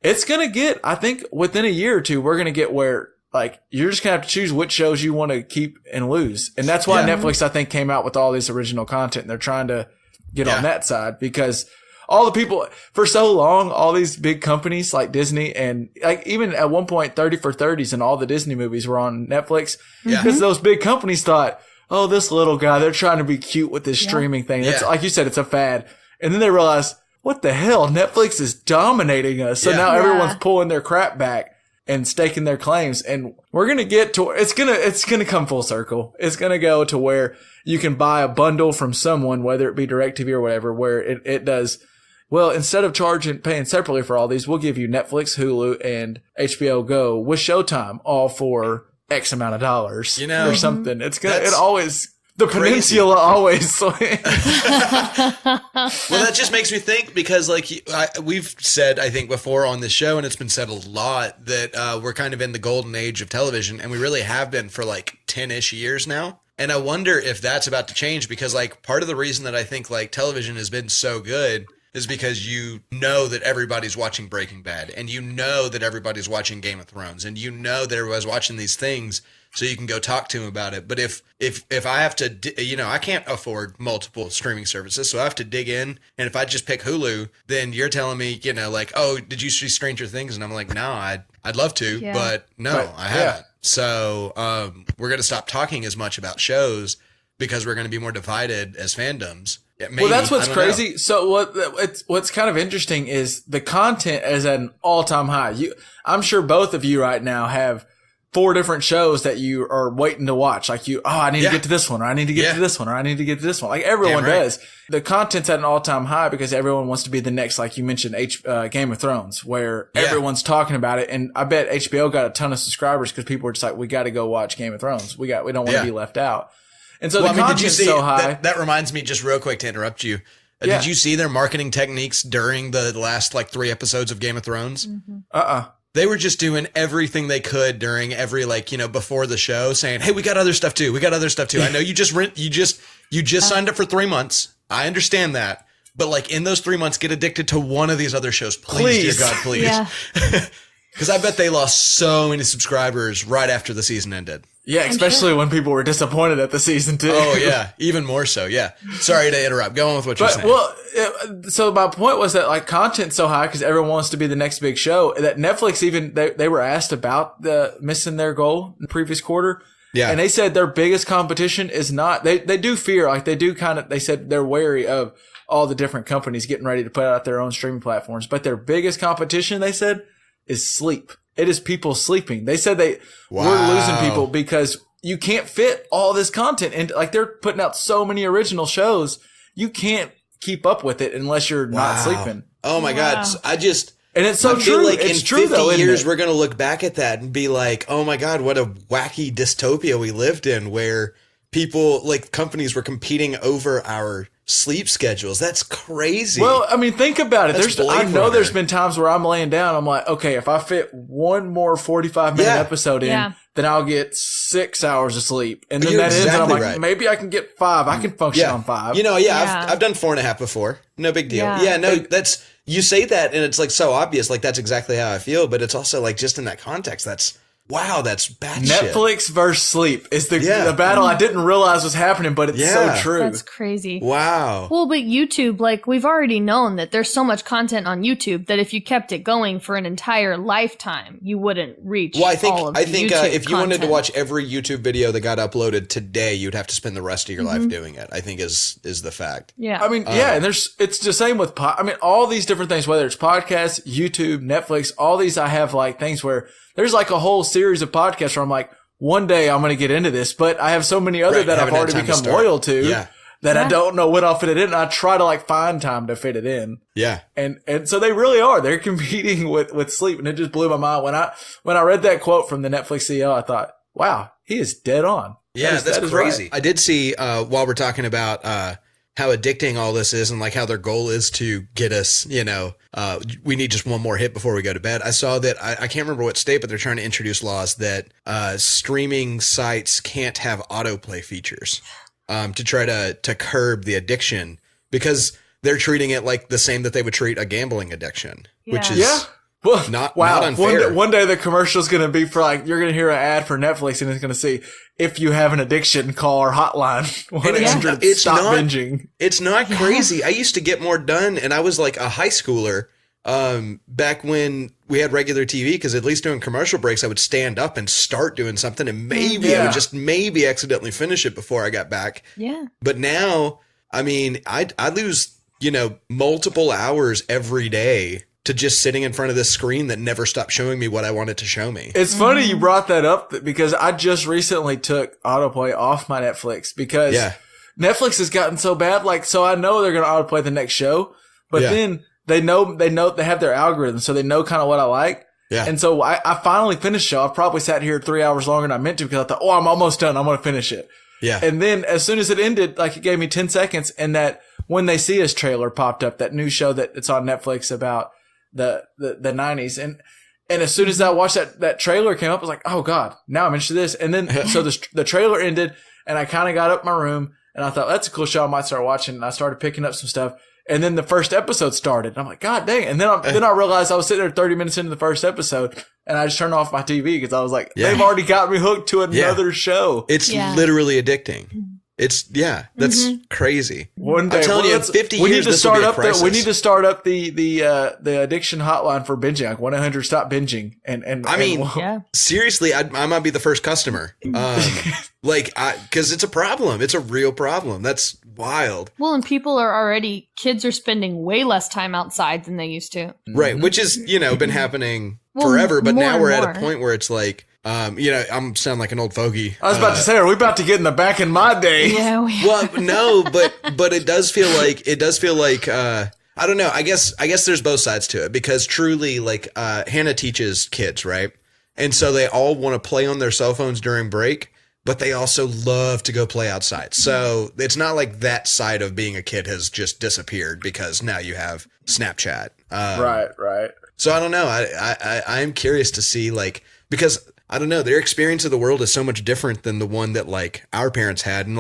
Speaker 2: it's going to get, I think within a year or two, we're going to get where like you're just going to have to choose which shows you want to keep and lose. And that's why Netflix, I think, came out with all this original content. And they're trying to get on that side, because all the people for so long, all these big companies like Disney, and like even at one point 30 for 30s and all the Disney movies were on Netflix, because those big companies thought, oh, this little guy, they're trying to be cute with this streaming thing. It's like you said, it's a fad. And then they realized, what the hell? Netflix is dominating us. So now everyone's pulling their crap back and staking their claims. And we're going to get to, it's going to come full circle. It's going to go to where you can buy a bundle from someone, whether it be DirecTV or whatever, where it does, well, instead of paying separately for all these, we'll give you Netflix, Hulu, and HBO Go with Showtime, all for X amount of dollars, or something. It's gonna, it always, the crazy. Peninsula always. Well,
Speaker 4: that just makes me think, because like we've said, I think before on this show, and it's been said a lot, that we're kind of in the golden age of television, and we really have been for like 10-ish years now. And I wonder if that's about to change, because like part of the reason that I think like television has been so good is because you know that everybody's watching Breaking Bad, and you know that everybody's watching Game of Thrones, and you know that everybody's watching these things, so you can go talk to them about it. But if I have to, I can't afford multiple streaming services, so I have to dig in. And if I just pick Hulu, then you're telling me, like, oh, did you see Stranger Things? And I'm like, no, I'd love to, but no, I haven't. So we're going to stop talking as much about shows, because we're going to be more divided as fandoms. Yeah, maybe. Well,
Speaker 2: that's what's crazy. So what's kind of interesting is the content is at an all-time high. I'm sure both of you right now have 4 different shows that you are waiting to watch. Like I need to get to this one, or I need to get to this one, or I need to get to this one. Like everyone does. The content's at an all-time high because everyone wants to be the next, like you mentioned, Game of Thrones, where everyone's talking about it. And I bet HBO got a ton of subscribers because people were just like, we got to go watch Game of Thrones. We don't want to be left out. And so the content's so high.
Speaker 4: That reminds me, just real quick to interrupt you. Did you see their marketing techniques during the last like 3 episodes of Game of Thrones? They were just doing everything they could during every before the show, saying, "Hey, we got other stuff too. I know you just signed up for 3 months. I understand that, but like in those 3 months, get addicted to one of these other shows, please. Dear God, please." Yeah. Because I bet they lost so many subscribers right after the season ended.
Speaker 2: Yeah, especially when people were disappointed at the season 2.
Speaker 4: Oh, yeah. Even more so, yeah. Sorry to interrupt. Go on with what you're saying.
Speaker 2: Well, so my point was that like content's so high because everyone wants to be the next big show that Netflix even, they were asked about missing their goal in the previous quarter. Yeah. And they said their biggest competition is not, they do fear, like they said they're wary of all the different companies getting ready to put out their own streaming platforms. But their biggest competition, they said, is sleep. It is people sleeping. They said we're losing people because you can't fit all this content. And like they're putting out so many original shows, you can't keep up with it unless you're not sleeping.
Speaker 4: Oh my God. And
Speaker 2: it's so
Speaker 4: true.
Speaker 2: Feel
Speaker 4: like it's in true 50 though, years, we're going to look back at that and be like, oh my God, what a wacky dystopia we lived in, where people, like companies were competing over our sleep schedules. That's crazy.
Speaker 2: Well, I mean, think about it. I know
Speaker 4: Runner.
Speaker 2: there's been times where I'm laying down. I'm like, okay, if I fit one more 45-minute episode in, then I'll get 6 hours of sleep. And then ends, and I'm like, maybe I can get 5. I can function on 5.
Speaker 4: You know, I've done 4.5 before. No big deal. Yeah, no, that's, you say that and it's like so obvious. Like that's exactly how I feel. But it's also like just in that context, that's bad shit.
Speaker 2: Netflix versus sleep is the battle I didn't realize was happening, but it's so true.
Speaker 3: That's crazy.
Speaker 4: Wow.
Speaker 3: Well, but YouTube, like we've already known that there's so much content on YouTube that if you kept it going for an entire lifetime, you wouldn't reach all of the YouTube
Speaker 4: if you wanted to watch every YouTube video that got uploaded today, you'd have to spend the rest of your life doing it, I think is the fact.
Speaker 3: Yeah.
Speaker 2: I mean, and it's the same with, all these different things, whether it's podcasts, YouTube, Netflix, all these, I have like things where there's like a whole series of podcasts where I'm like, one day I'm going to get into this, but I have so many other that I've already become loyal to that I don't know when I'll fit it in. And I try to like find time to fit it in.
Speaker 4: Yeah.
Speaker 2: And so they really are. They're competing with sleep. And it just blew my mind. When I read that quote from the Netflix CEO, I thought, wow, he is dead on.
Speaker 4: Yeah, that's crazy. Right. I did see, while we're talking about, how addicting all this is and like how their goal is to get us, we need just one more hit before we go to bed. I saw that, I can't remember what state, but they're trying to introduce laws that streaming sites can't have autoplay features to try to curb the addiction because they're treating it like the same that they would treat a gambling addiction, which is
Speaker 2: well,
Speaker 4: not unfair.
Speaker 2: One day the commercial is going to be for like, you're going to hear an ad for Netflix and it's going to say, if you have an addiction, call our hotline. 1-800 stop binging.
Speaker 4: It's not crazy. I used to get more done and I was like a high schooler back when we had regular TV because at least during commercial breaks, I would stand up and start doing something and maybe I would just accidentally finish it before I got back.
Speaker 3: Yeah.
Speaker 4: But now, I mean, I lose, multiple hours every day to just sitting in front of this screen that never stopped showing me what I wanted to show me.
Speaker 2: It's funny you brought that up because I just recently took autoplay off my Netflix because Netflix has gotten so bad. Like, so I know they're going to autoplay the next show, but then they know they have their algorithm, so they know kind of what I like. Yeah. And so I finally finished the show. I've probably sat here 3 hours longer than I meant to because I thought, I'm almost done. I'm going to finish it.
Speaker 4: Yeah.
Speaker 2: And then as soon as it ended, like it gave me 10 seconds and that When They See Us trailer popped up, that new show that it's on Netflix about the 90s. And as soon as I watched that trailer came up, I was like, oh God, now I'm interested in this. And then, so the trailer ended and I kind of got up in my room and I thought, that's a cool show. I might start watching. And I started picking up some stuff. And then the first episode started. And I'm like, God dang. And then I realized I was sitting there 30 minutes into the first episode and I just turned off my TV because I was like, they've already got me hooked to another show.
Speaker 4: It's literally addicting. It's that's crazy.
Speaker 2: One day,
Speaker 4: I'm telling you, in 50 years,
Speaker 2: we need to start up
Speaker 4: crisis.
Speaker 2: we need to start up the addiction hotline for binging, like 1-800 stop binging. And
Speaker 4: I mean, seriously, I might be the first customer. Because it's a problem. It's a real problem. That's wild.
Speaker 3: Well, and kids are spending way less time outside than they used to.
Speaker 4: Right, which is been happening forever. But now we're at a point where it's like. I'm sound like an old fogey.
Speaker 2: I was about to say, are we about to get in the back in my day?
Speaker 3: Yeah.
Speaker 4: Well, no, but it does feel like I don't know. I guess there's both sides to it because truly, like Hannah teaches kids, right? And so they all want to play on their cell phones during break, but they also love to go play outside. So it's not like that side of being a kid has just disappeared because now you have Snapchat.
Speaker 2: Right.
Speaker 4: So I don't know. I'm curious to see because I don't know, their experience of the world is so much different than the one that like our parents had. And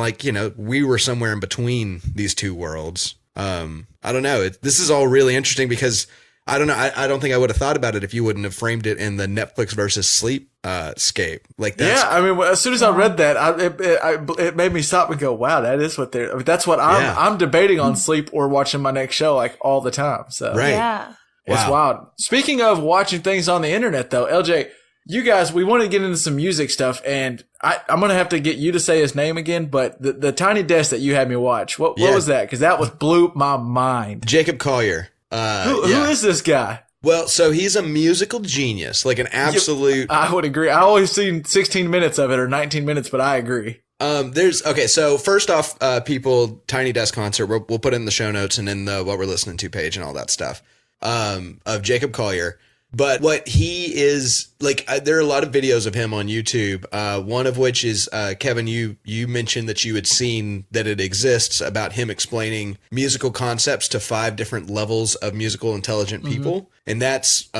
Speaker 4: we were somewhere in between these two worlds. I don't know. This is all really interesting because I don't know. I don't think I would have thought about it if you wouldn't have framed it in the Netflix versus sleep scape.
Speaker 2: I mean, as soon as I read that, it made me stop and go, wow, that is what that's what I'm debating on sleep or watching my next show like all the time. So
Speaker 4: right.
Speaker 3: Yeah.
Speaker 2: It's wild. Speaking of watching things on the internet though, LJ, you guys, we want to get into some music stuff, and I'm going to have to get you to say his name again, but the Tiny Desk that you had me watch, what was that? Because that blew my mind.
Speaker 4: Jacob Collier.
Speaker 2: Who is this guy?
Speaker 4: Well, so he's a musical genius, like an absolute...
Speaker 2: I would agree. I always seen 16 minutes of it or 19 minutes, but I agree.
Speaker 4: So first off, people, Tiny Desk concert, we'll put it in the show notes and in the What We're Listening To page and all that stuff, of Jacob Collier. But what he is like, there are a lot of videos of him on YouTube. One of which is, Kevin, you mentioned that you had seen that it exists about him explaining musical concepts to 5 different levels of musical intelligent people. And that's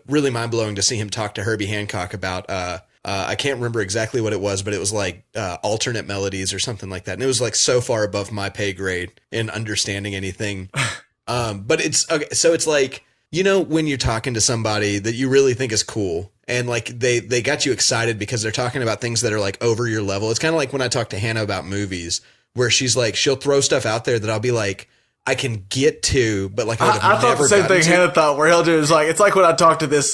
Speaker 4: really mind blowing to see him talk to Herbie Hancock about, I can't remember exactly what it was, but it was like alternate melodies or something like that. And it was like so far above my pay grade in understanding anything. But it's okay. So it's like, you know, when you're talking to somebody that you really think is cool and like they got you excited because they're talking about things that are like over your level. It's kind of like when I talk to Hannah about movies where she's like, she'll throw stuff out there that I'll be like, I can get to, but like I
Speaker 2: thought the same thing Hannah thought, where he'll do is like, it's like when I talk to this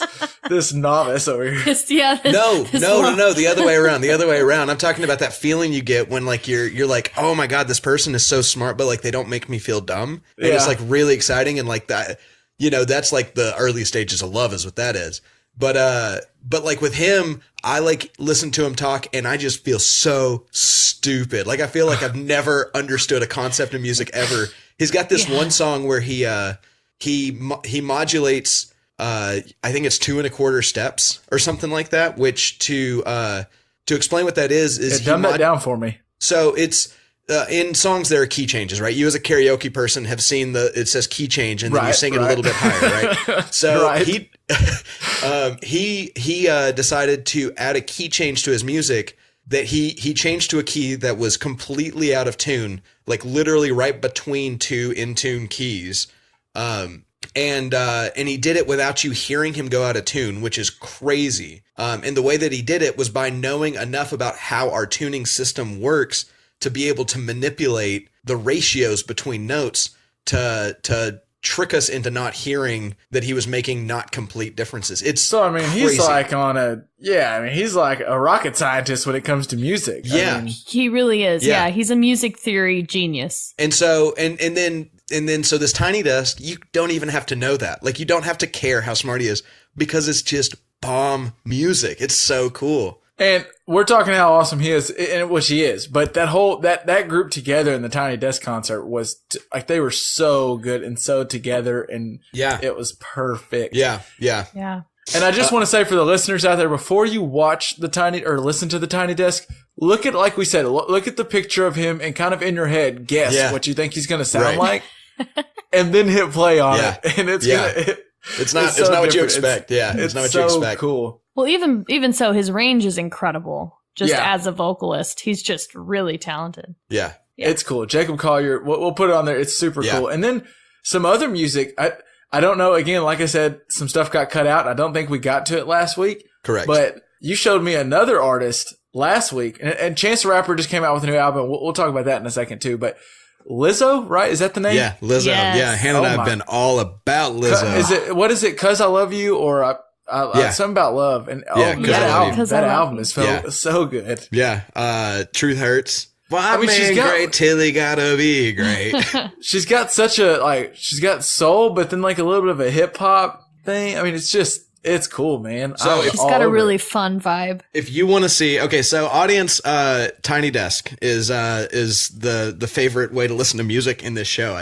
Speaker 2: novice over here.
Speaker 4: No, the other way around. The other way around. I'm talking about that feeling you get when like you're like, oh my God, this person is so smart, but like they don't make me feel dumb. And it's like really exciting and like that. You know, that's like the early stages of love is what that is. But like with him, I like listen to him talk and I just feel so stupid. Like I feel like I've never understood a concept of music ever. He's got this one song where he modulates, I think it's 2 1/4 steps or something like that, which to explain what that is
Speaker 2: dumb that down for me.
Speaker 4: So it's, in songs, there are key changes, right? You as a karaoke person have seen it says key change and then you sing it a little bit higher, right? So he decided to add a key change to his music that he changed to a key that was completely out of tune, like literally right between 2 in tune keys. And he did it without you hearing him go out of tune, which is crazy. And the way that he did it was by knowing enough about how our tuning system works to be able to manipulate the ratios between notes to trick us into not hearing that he was making not complete differences. It's so, I mean, crazy.
Speaker 2: He's like he's like a rocket scientist when it comes to music.
Speaker 4: Yeah.
Speaker 3: I mean, he really is. Yeah. He's a music theory genius.
Speaker 4: And so, and then so this Tiny Desk, you don't even have to know that. Like you don't have to care how smart he is because it's just bomb music. It's so cool.
Speaker 2: And we're talking how awesome he is, which he is. But that whole that group together in the Tiny Desk concert was like they were so good and so together, and it was perfect.
Speaker 4: Yeah.
Speaker 2: And I just want to say for the listeners out there, before you watch the Tiny or listen to the Tiny Desk, look at, like we said, look at the picture of him and kind of in your head guess what you think he's going to sound like, and then hit play on it, and it's
Speaker 4: not what you expect. It's not what you expect.
Speaker 2: Cool.
Speaker 3: Well, even so, his range is incredible. Just as a vocalist, he's just really talented.
Speaker 4: Yeah.
Speaker 2: It's cool. Jacob Collier, we'll put it on there. It's super cool. And then some other music. I don't know. Again, like I said, some stuff got cut out. I don't think we got to it last week.
Speaker 4: Correct.
Speaker 2: But you showed me another artist last week, and Chance the Rapper just came out with a new album. We'll talk about that in a second too. But Lizzo, right? Is that the name?
Speaker 4: Yeah, Lizzo. Yes. Yeah, Hannah and I have been all about Lizzo.
Speaker 2: What is it? 'Cause I Love You, or something about love? And that album is so good.
Speaker 4: Yeah, Truth Hurts. Why man great till he gotta be great.
Speaker 2: She's got she's got soul, but then like a little bit of a hip hop thing. I mean, it's cool, man.
Speaker 3: So she's got a really fun vibe.
Speaker 4: If you want to see, so audience, Tiny Desk is the favorite way to listen to music in this show.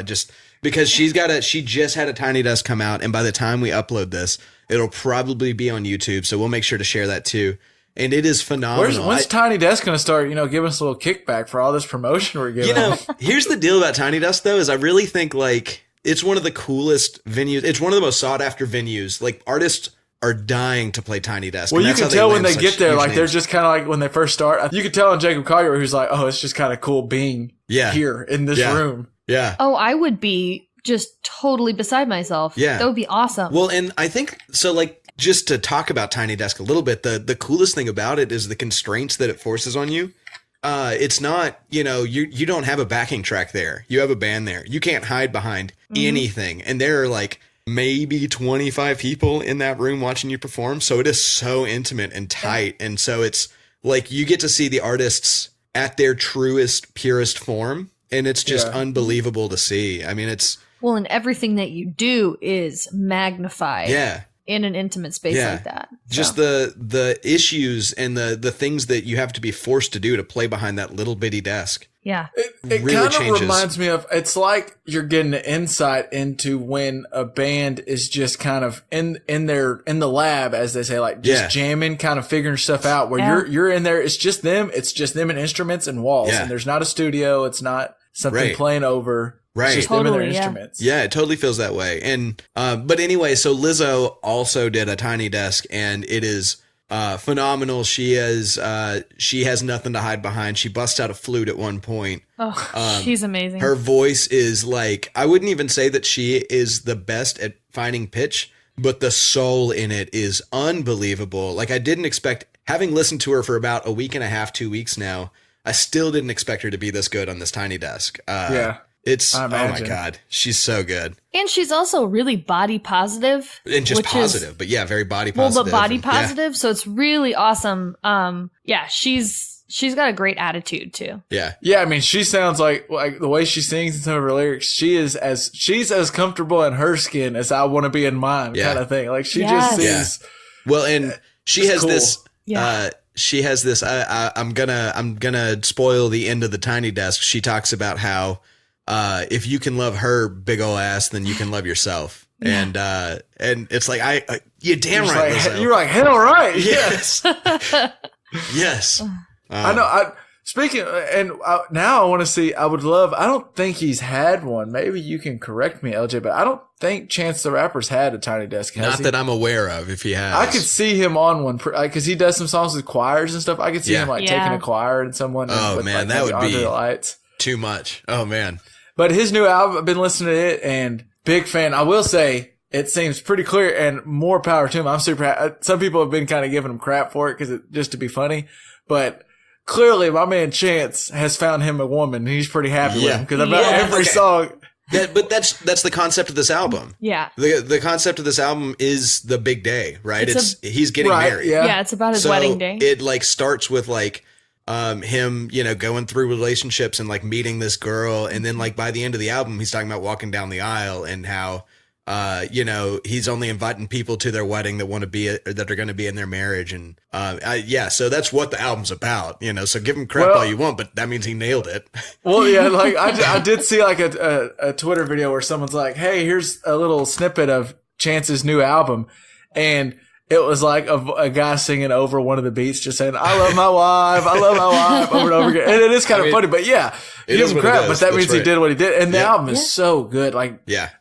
Speaker 4: Because she just had a Tiny Desk come out, and by the time we upload this, it'll probably be on YouTube. So we'll make sure to share that too. And it is phenomenal.
Speaker 2: When's Tiny Desk going to start, giving us a little kickback for all this promotion we're giving?
Speaker 4: Here's the deal about Tiny Desk though, is I really think like it's one of the coolest venues. It's one of the most sought after venues. Like artists are dying to play Tiny Desk.
Speaker 2: Well, you can tell when they get there, like they're just kind of like when they first start. You can tell on Jacob Collier, who's like, oh, it's just kind of cool being here in this room.
Speaker 4: Yeah.
Speaker 3: Oh, I would be just totally beside myself.
Speaker 4: Yeah.
Speaker 3: That would be awesome.
Speaker 4: Well, and I think so, like, just to talk about Tiny Desk a little bit, the coolest thing about it is the constraints that it forces on you. It's not, you don't have a backing track there. You have a band there. You can't hide behind anything. And there are like maybe 25 people in that room watching you perform. So it is so intimate and tight. And so it's like you get to see the artists at their truest, purest form. And it's just unbelievable to see. I mean, it's...
Speaker 3: Well, and everything that you do is magnified.
Speaker 4: Yeah.
Speaker 3: in an intimate space like that.
Speaker 4: Just the issues and the things that you have to be forced to do to play behind that little bitty desk.
Speaker 3: Yeah.
Speaker 2: It really kind of reminds me of, it's like you're getting an insight into when a band is just kind of in the lab, as they say, like just jamming, kind of figuring stuff out where you're in there. It's just them and instruments and walls. And there's not a studio. It's not something playing over. Right. It's just them and their instruments.
Speaker 4: Yeah, it totally feels that way. And, but anyway, so Lizzo also did a Tiny Desk, and it is, phenomenal. She has nothing to hide behind. She busts out a flute at one point.
Speaker 3: Oh, she's amazing.
Speaker 4: Her voice is like, I wouldn't even say that she is the best at finding pitch, but the soul in it is unbelievable. Like, I didn't expect, having listened to her for about a week and a half, 2 weeks now, I still didn't expect her to be this good on this Tiny Desk. It's, oh my God, she's so good.
Speaker 3: And she's also really body positive.
Speaker 4: And just positive, but very body positive.
Speaker 3: Well, but body positive, so it's really awesome. She's got a great attitude too.
Speaker 4: Yeah.
Speaker 2: Yeah, I mean, she sounds like the way she sings and some of her lyrics, she's as comfortable in her skin as I want to be in mine, kind of thing. Like, she just sings.
Speaker 4: Yeah. Well, and she has this, she has this, I'm gonna spoil the end of the Tiny Desk. She talks about how, if you can love her big ol' ass, then you can love yourself. And it's like, you're damn right.
Speaker 2: Like, you're like, hell right.
Speaker 4: Yes. Yes.
Speaker 2: I know. Now I want to see, I don't think he's had one. Maybe you can correct me, LJ, but I don't think Chance the Rapper's had a Tiny Desk.
Speaker 4: Not that I'm aware of, if he has.
Speaker 2: I could see him on one, because he does some songs with choirs and stuff. I could see him taking a choir and someone.
Speaker 4: Oh,
Speaker 2: with,
Speaker 4: man, that would be
Speaker 2: the lights.
Speaker 4: Too much. Oh, man.
Speaker 2: But his new album, I've been listening to it, and big fan. I will say, it seems pretty clear, and more power to him. I'm super happy. Some people have been kind of giving him crap for it just to be funny, but clearly my man Chance has found him a woman, and he's pretty happy with him, because about every song.
Speaker 4: But that's the concept of this album.
Speaker 3: Yeah.
Speaker 4: The concept of this album is the big day, right? He's getting married.
Speaker 3: Yeah, it's about his wedding day.
Speaker 4: It starts with him, going through relationships and meeting this girl. And then by the end of the album, he's talking about walking down the aisle and how, he's only inviting people to their wedding that want to be, that are going to be in their marriage. And, so that's what the album's about, so give him crap all you want, but that means he nailed it.
Speaker 2: Well, yeah, I did see a Twitter video where someone's like, hey, here's a little snippet of Chance's new album. And it was like a guy singing over one of the beats, just saying, I love my wife, over and over again. And it is kind of funny, but give him crap, but that means he did what he did. And the album is so good.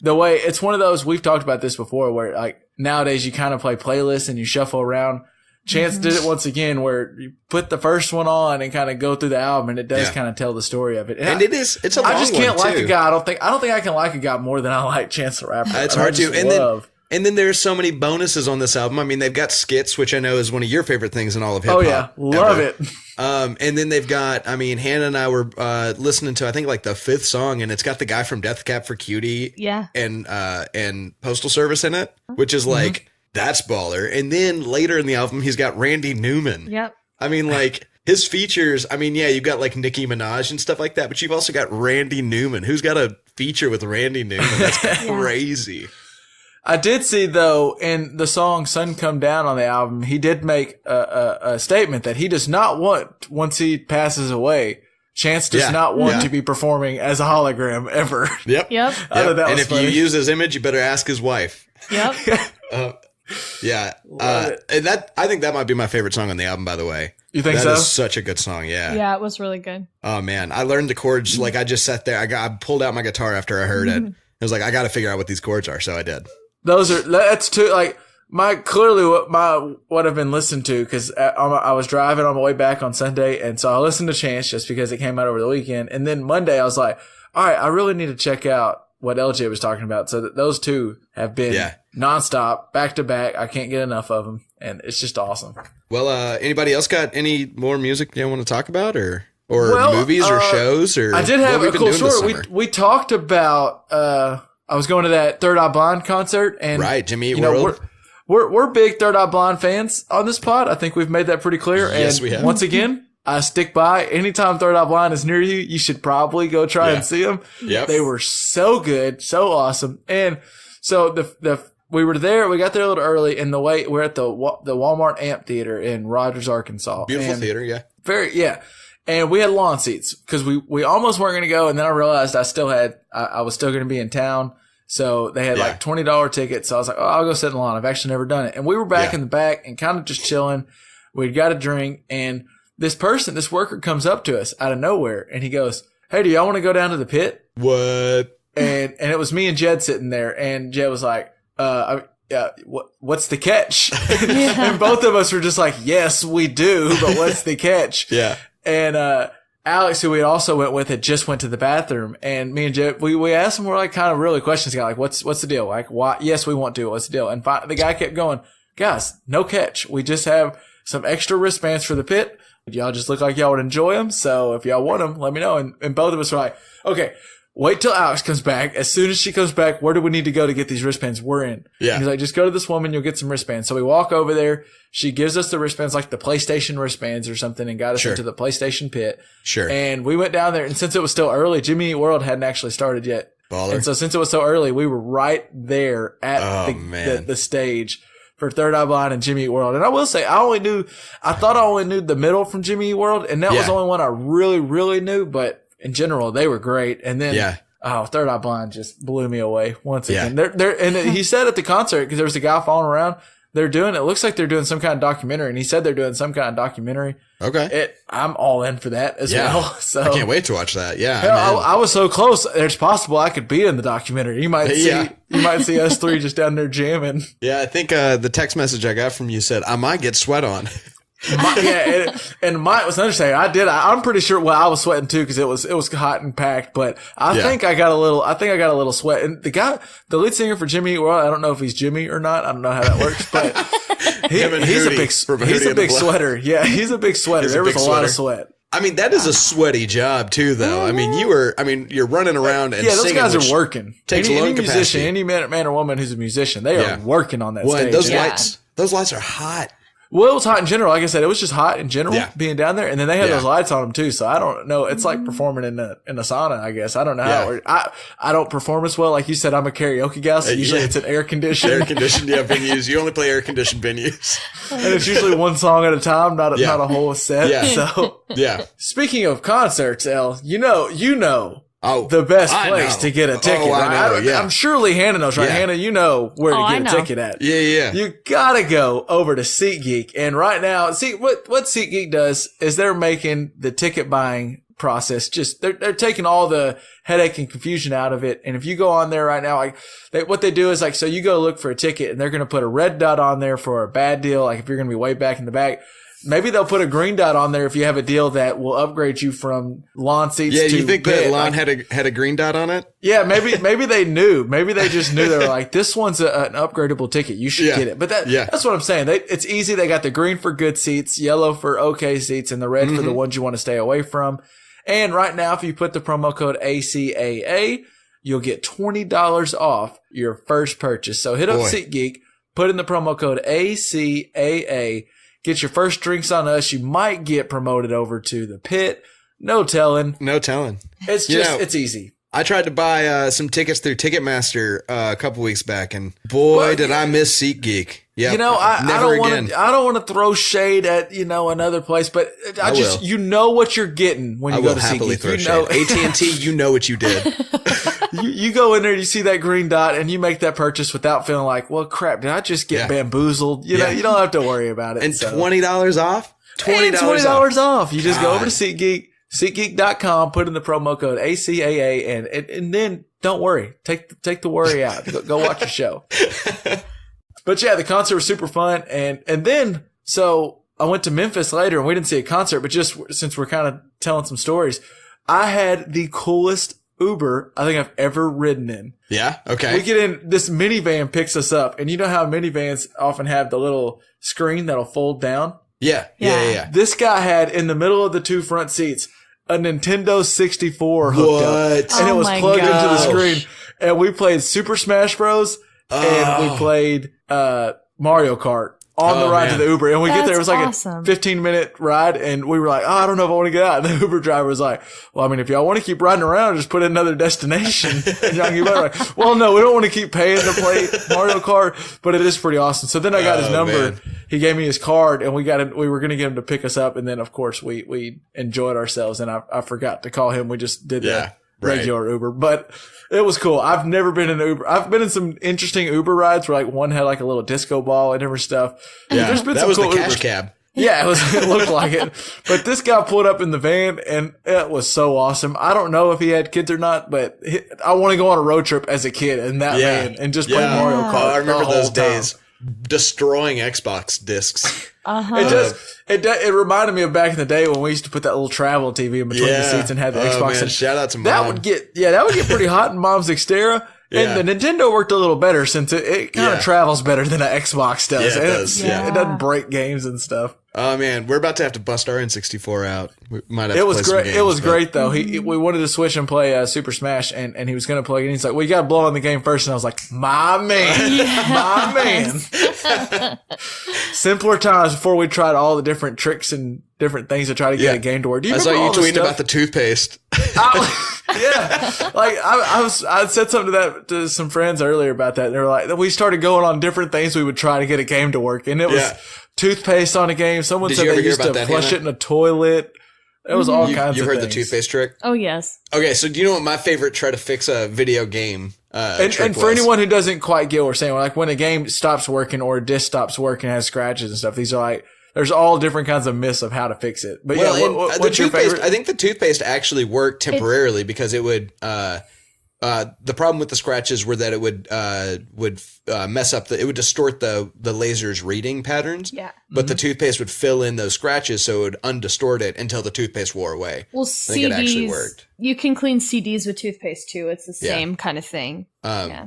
Speaker 2: The way, it's one of those, we've talked about this before, where nowadays you kind of play playlists and you shuffle around. Chance did it once again, where you put the first one on and kind of go through the album, and it does kind of tell the story of it.
Speaker 4: And it's a long one,
Speaker 2: I just can't like a guy. I don't think I can like a guy more than I like Chance the Rapper.
Speaker 4: It's hard to. And then there's so many bonuses on this album. I mean, they've got skits, which I know is one of your favorite things in all of hip hop.
Speaker 2: Oh yeah, love it.
Speaker 4: And then they've got, Hannah and I were listening to, I think, the fifth song, and it's got the guy from Death Cab for Cutie, and Postal Service in it, which is that's baller. And then later in the album, he's got Randy Newman.
Speaker 3: Yep.
Speaker 4: His features. You've got Nicki Minaj and stuff like that, but you've also got Randy Newman. Who's got a feature with Randy Newman? That's crazy.
Speaker 2: I did see, though, in the song Sun Come Down on the album, he did make a statement that he does not want, once he passes away, Chance does not want to be performing as a hologram ever.
Speaker 4: Yep. And if you use his image, you better ask his wife.
Speaker 3: Yep.
Speaker 4: And I think that might be my favorite song on the album, by the way.
Speaker 2: You think so?
Speaker 4: That is such a good song, yeah.
Speaker 3: Yeah, it was really good.
Speaker 4: Oh, man. I learned the chords. I just sat there. I pulled out my guitar after I heard it. I was like, I got to figure out what these chords are, so I did.
Speaker 2: That's too, what I've been listening to, because I was driving on my way back on Sunday, and so I listened to Chance just because it came out over the weekend. And then Monday I was like, all right, I really need to check out what LJ was talking about. So that those two have been nonstop, back to back. I can't get enough of them, and it's just awesome.
Speaker 4: Well, anybody else got any more music you want to talk about, or movies or shows? Or
Speaker 2: I did have a cool story. We talked about, I was going to that Third Eye Blind concert, and
Speaker 4: Jimmy Eat World.
Speaker 2: We're big Third Eye Blind fans on this pod. I think we've made that pretty clear.
Speaker 4: Yes,
Speaker 2: and
Speaker 4: we have.
Speaker 2: Once again, I stick by. Anytime Third Eye Blind is near you, you should probably go try and see them.
Speaker 4: Yep.
Speaker 2: They were so good, so awesome. And so we were there. We got there a little early, and we're at the Walmart Amphitheater in Rogers, Arkansas.
Speaker 4: Beautiful theater, yeah.
Speaker 2: Yeah. And we had lawn seats because we almost weren't going to go, and then I realized I was still going to be in town. So they had like $20 tickets. So I was like, oh, I'll go sit in the lawn. I've actually never done it. And we were back in the back and kind of just chilling. We'd got a drink, and this worker comes up to us out of nowhere, and he goes, hey, do y'all want to go down to the pit?
Speaker 4: What?
Speaker 2: And it was me and Jed sitting there, and Jed was like, what's the catch? And both of us were just like, yes, we do, but what's the catch?
Speaker 4: Yeah.
Speaker 2: And Alex, who we also went with, had just went to the bathroom, and me and Jed, we asked him, we're like kind of really questions, like, what's the deal? Like, why? Yes, we want to. What's the deal? And the guy kept going, guys, no catch. We just have some extra wristbands for the pit. Y'all just look like y'all would enjoy them. So if y'all want them, let me know. And both of us were like, okay, wait till Alex comes back. As soon as she comes back, where do we need to go to get these wristbands? We're in.
Speaker 4: Yeah.
Speaker 2: He's like, just go to this woman. You'll get some wristbands. So we walk over there. She gives us the wristbands, like the PlayStation wristbands or something, and got us into the PlayStation pit.
Speaker 4: Sure.
Speaker 2: And we went down there. And since it was still early, Jimmy Eat World hadn't actually started yet.
Speaker 4: Baller.
Speaker 2: And so since it was so early, we were right there at the stage for Third Eye Blind and Jimmy Eat World. And I will say, I thought I only knew the middle from Jimmy Eat World, and that was the only one I really, really knew. But in general, they were great. And then, Third Eye Blind just blew me away once again. And he said at the concert, because there was a guy following around, it looks like they're doing some kind of documentary, and he said they're doing some kind of documentary.
Speaker 4: Okay.
Speaker 2: I'm all in for that as well. So
Speaker 4: I can't wait to watch that. Yeah.
Speaker 2: Hell, I was so close. It's possible I could be in the documentary. You might see us three just down there jamming.
Speaker 4: Yeah. I think, the text message I got from you said, I might get sweat on.
Speaker 2: And mine was understanding. I'm pretty sure. Well, I was sweating too because it was hot and packed. But I think I got a little sweat. And the lead singer for Jimmy Eat World, I don't know if he's Jimmy or not. I don't know how that works, but he's a big sweater. Yeah, he's a big sweater. There was a lot of sweat.
Speaker 4: I mean, that is a sweaty job too, though. I mean, you're running around and
Speaker 2: those
Speaker 4: singing,
Speaker 2: guys are working.
Speaker 4: Takes
Speaker 2: any
Speaker 4: lung
Speaker 2: musician,
Speaker 4: capacity.
Speaker 2: any man or woman who's a musician, they are working on that stage.
Speaker 4: Those lights are hot.
Speaker 2: Well, it was hot in general. Like I said, it was just hot in general being down there. And then they had those lights on them too. So I don't know. It's like performing in a sauna, I guess. I don't know how it works. I don't perform as well. Like you said, I'm a karaoke guy. So usually it's an air conditioned.
Speaker 4: Air conditioned, venues. You only play air conditioned venues.
Speaker 2: And it's usually one song at a time, not a whole set.
Speaker 4: Yeah.
Speaker 2: So speaking of concerts, El, you know, the best place to get a ticket. I'm surely Hannah knows, right? Hannah, you know where to get a ticket at.
Speaker 4: Yeah.
Speaker 2: You gotta go over to SeatGeek. And right now, what SeatGeek does is they're making the ticket buying process they're taking all the headache and confusion out of it. And if you go on there right now, what they do is so you go look for a ticket and they're going to put a red dot on there for a bad deal. Like if you're going to be way back in the back. Maybe they'll put a green dot on there if you have a deal that will upgrade you from lawn seats to
Speaker 4: do you think that lawn had a green dot on it?
Speaker 2: Yeah, maybe they knew. Maybe they just knew. They were like, this one's an upgradable ticket. You should get it. But that's what I'm saying. It's easy. They got the green for good seats, yellow for okay seats, and the red for the ones you want to stay away from. And right now, if you put the promo code ACAA, you'll get $20 off your first purchase. So hit up SeatGeek, put in the promo code ACAA. Get your first drinks on us. You might get promoted over to the pit. No telling. It's just, it's easy.
Speaker 4: I tried to buy some tickets through Ticketmaster a couple weeks back, and boy, did I miss SeatGeek. Yeah,
Speaker 2: I don't want to throw shade at another place, but you know what you're getting when you go to SeatGeek.
Speaker 4: AT&T, you know what you did.
Speaker 2: You go in there, you see that green dot, and you make that purchase without feeling like, well, crap, did I just get bamboozled? You know, you don't have to worry about it.
Speaker 4: And $20 off?
Speaker 2: $20 off. You just go over to SeatGeek, SeatGeek.com, put in the promo code ACAA, and then don't worry. Take the worry out. Go watch your show. But yeah, the concert was super fun. And then, so I went to Memphis later and we didn't see a concert, but just since we're kind of telling some stories, I had the coolest Uber I think I've ever ridden in.
Speaker 4: Yeah. Okay.
Speaker 2: We get in, this minivan picks us up, and you know how minivans often have the little screen that'll fold down?
Speaker 4: Yeah.
Speaker 2: This guy had in the middle of the two front seats a Nintendo 64 hooked up. And it was plugged into the screen. And we played Super Smash Bros. And we played Mario Kart. on the ride to the Uber. And we get there, it was like
Speaker 3: awesome.
Speaker 2: a 15-minute ride. And we were like, I don't know if I want to get out. And the Uber driver was like, well, I mean, if y'all want to keep riding around, just put in another destination. And y'all can like, well, no, we don't want to keep paying to play Mario Kart, but it is pretty awesome. So then I got his number. Man. He gave me his card and we were going to get him to pick us up. And then of course we enjoyed ourselves and I forgot to call him. We just did the regular Uber, but it was cool. I've never been in an Uber. I've been in some interesting Uber rides where like one had like a little disco ball and different stuff.
Speaker 4: Yeah. There's been that some was cool the cash Ubers. Cab.
Speaker 2: Yeah, it looked like it. But this guy pulled up in the van and it was so awesome. I don't know if he had kids or not, but I want to go on a road trip as a kid in that van and just play Mario Kart.
Speaker 4: I remember those days. Destroying Xbox discs.
Speaker 2: It reminded me of back in the day when we used to put that little travel TV in between the seats and have the Xbox.
Speaker 4: Man,
Speaker 2: and
Speaker 4: shout out to Mom.
Speaker 2: That would get pretty hot in Mom's Xterra. And the Nintendo worked a little better since it kind of travels better than an Xbox does.
Speaker 4: Yeah, it does.
Speaker 2: It doesn't break games and stuff.
Speaker 4: Oh man, we're about to have to bust our N64 out. We might have to play some games,
Speaker 2: it was great though. We wanted to switch and play Super Smash, and he was going to plug it in. He's like, "Well, you got to blow on the game first." And I was like, "My man, my man." Simpler times before we tried all the different tricks and different things to try to get a game to work.
Speaker 4: I saw you tweeting about the toothpaste.
Speaker 2: Like I said something to some friends earlier about that. And they were like, we started going on different things we would try to get a game to work, and it was toothpaste on a game. Someone said they used to flush it in a toilet. It was all kinds of things.
Speaker 4: You heard the toothpaste trick?
Speaker 3: Oh yes.
Speaker 4: Okay, so do you know what my favorite try to fix a video game?
Speaker 2: And for anyone who doesn't quite get what we're saying, like when a game stops working or a disc stops working, has scratches and stuff. These are like. There's all different kinds of myths of how to fix it. But what's your favorite?
Speaker 4: I think the toothpaste actually worked temporarily because it would, the problem with the scratches were that it would mess up it would distort the laser's reading patterns.
Speaker 3: Yeah.
Speaker 4: But the toothpaste would fill in those scratches so it would undistort it until the toothpaste wore away.
Speaker 3: Well,
Speaker 4: I think it actually worked.
Speaker 3: You can clean CDs with toothpaste too. It's the same kind of thing.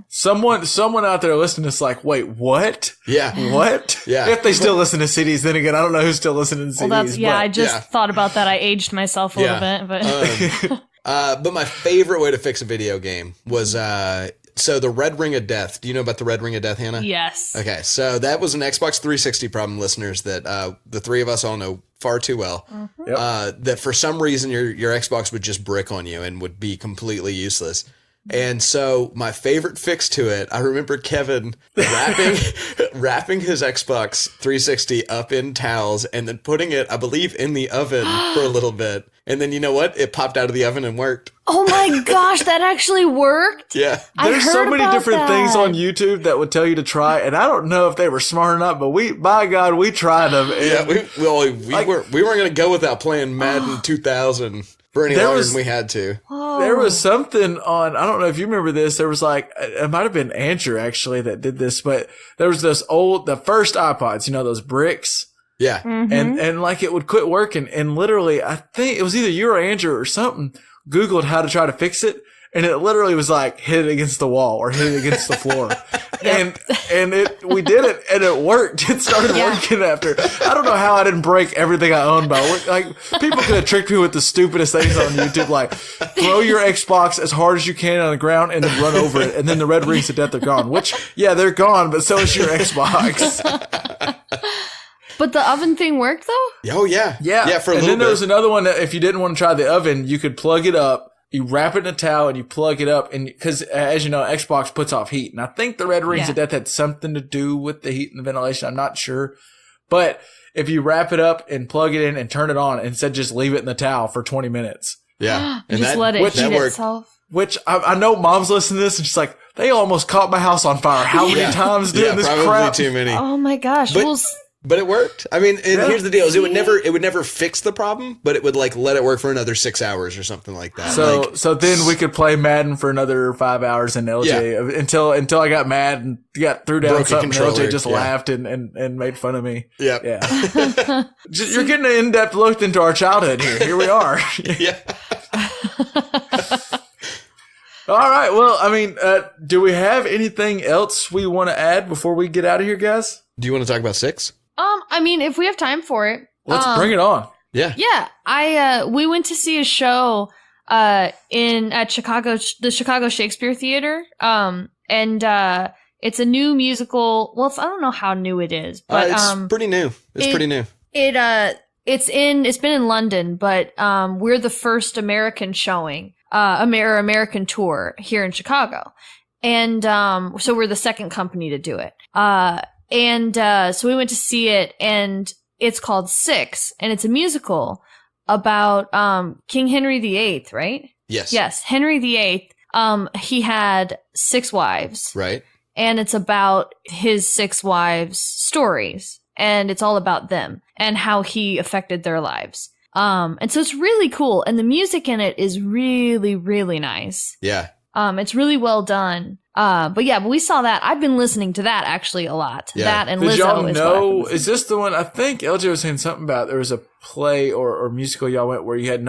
Speaker 2: Someone out there listening is like, wait, what?
Speaker 4: Yeah.
Speaker 2: What?
Speaker 4: Yeah.
Speaker 2: If they still listen to CDs, then again, I don't know who's still listening to CDs.
Speaker 3: Well, I just thought about that. I aged myself a little bit, but.
Speaker 4: But my favorite way to fix a video game was, so the Red Ring of Death. Do you know about the Red Ring of Death, Hannah?
Speaker 3: Yes.
Speaker 4: Okay. So that was an Xbox 360 problem, listeners, that, the three of us all know far too well. Mm-hmm. That for some reason your Xbox would just brick on you and would be completely useless. And so my favorite fix to it, I remember Kevin wrapping his Xbox 360 up in towels and then putting it, I believe, in the oven for a little bit. And then you know what? It popped out of the oven and worked.
Speaker 3: Oh my gosh, that actually worked?
Speaker 4: Yeah.
Speaker 2: There's so many different things on YouTube that would tell you to try, and I don't know if they were smart or not, but by God, we tried them.
Speaker 4: We weren't going to go without playing Madden 2000 for any longer than we had to.
Speaker 2: There was something on, I don't know if you remember this, there was like, it might have been Andrew actually that did this, but there was the first iPods, those bricks.
Speaker 4: Yeah.
Speaker 3: Mm-hmm.
Speaker 2: And like it would quit working. And literally, I think it was either you or Andrew or something Googled how to try to fix it. And it literally was like hit it against the wall or hit it against the floor. We did it and it worked. It started working after. I don't know how I didn't break everything I owned like people could have tricked me with the stupidest things on YouTube, like throw your Xbox as hard as you can on the ground and then run over it. And then the red rings of death are gone, which they're gone, but so is your Xbox.
Speaker 3: But the oven thing worked though?
Speaker 4: Oh yeah. Yeah, for a little bit.
Speaker 2: And then there was another one that if you didn't want to try the oven, you could plug it up. You wrap it in a towel and you plug it up, and because as you know, Xbox puts off heat, and I think the red rings of death had something to do with the heat and the ventilation. I'm not sure, but if you wrap it up and plug it in and turn it on, instead just leave it in the towel for 20 minutes.
Speaker 4: Yeah,
Speaker 3: and just let it heat itself.
Speaker 2: Which I know Mom's listening to this and she's like, they almost caught my house on fire. How many times doing this crap?
Speaker 4: Probably too many.
Speaker 3: Oh my gosh.
Speaker 4: But it worked. I mean, here's the deal: is it would never fix the problem, but it would like let it work for another 6 hours or something like that.
Speaker 2: So then we could play Madden for another 5 hours in LJ until I got mad and threw down something. And LJ just laughed and made fun of me.
Speaker 4: Yep.
Speaker 2: Yeah. You're getting an in-depth look into our childhood here. Here we are.
Speaker 4: Yeah.
Speaker 2: All right. Well, I mean, do we have anything else we want to add before we get out of here, guys?
Speaker 4: Do you want to talk about 6?
Speaker 3: I mean, if we have time for it.
Speaker 2: Let's bring it on.
Speaker 4: Yeah.
Speaker 3: Yeah. We went to see a show, at Chicago, the Chicago Shakespeare Theater. And It's a new musical. Well, I don't know how new it is, but
Speaker 4: it's pretty new. It's pretty new.
Speaker 3: It's been in London, but we're the first American showing, American tour here in Chicago. And so we're the second company to do it. So we went to see it, and it's called Six, and it's a musical about King Henry VIII, right?
Speaker 4: Yes.
Speaker 3: Yes, Henry VIII. He had 6 wives.
Speaker 4: Right.
Speaker 3: And it's about his 6 wives' stories. And it's all about them and how he affected their lives. And so it's really cool. And the music in it is really, really nice.
Speaker 4: Yeah.
Speaker 3: It's really well done. But we saw that. I've been listening to that actually a lot. Yeah. That and Lizzo.
Speaker 2: Did y'all know, is this the one? I think LJ was saying something about there was a play or musical y'all went where you had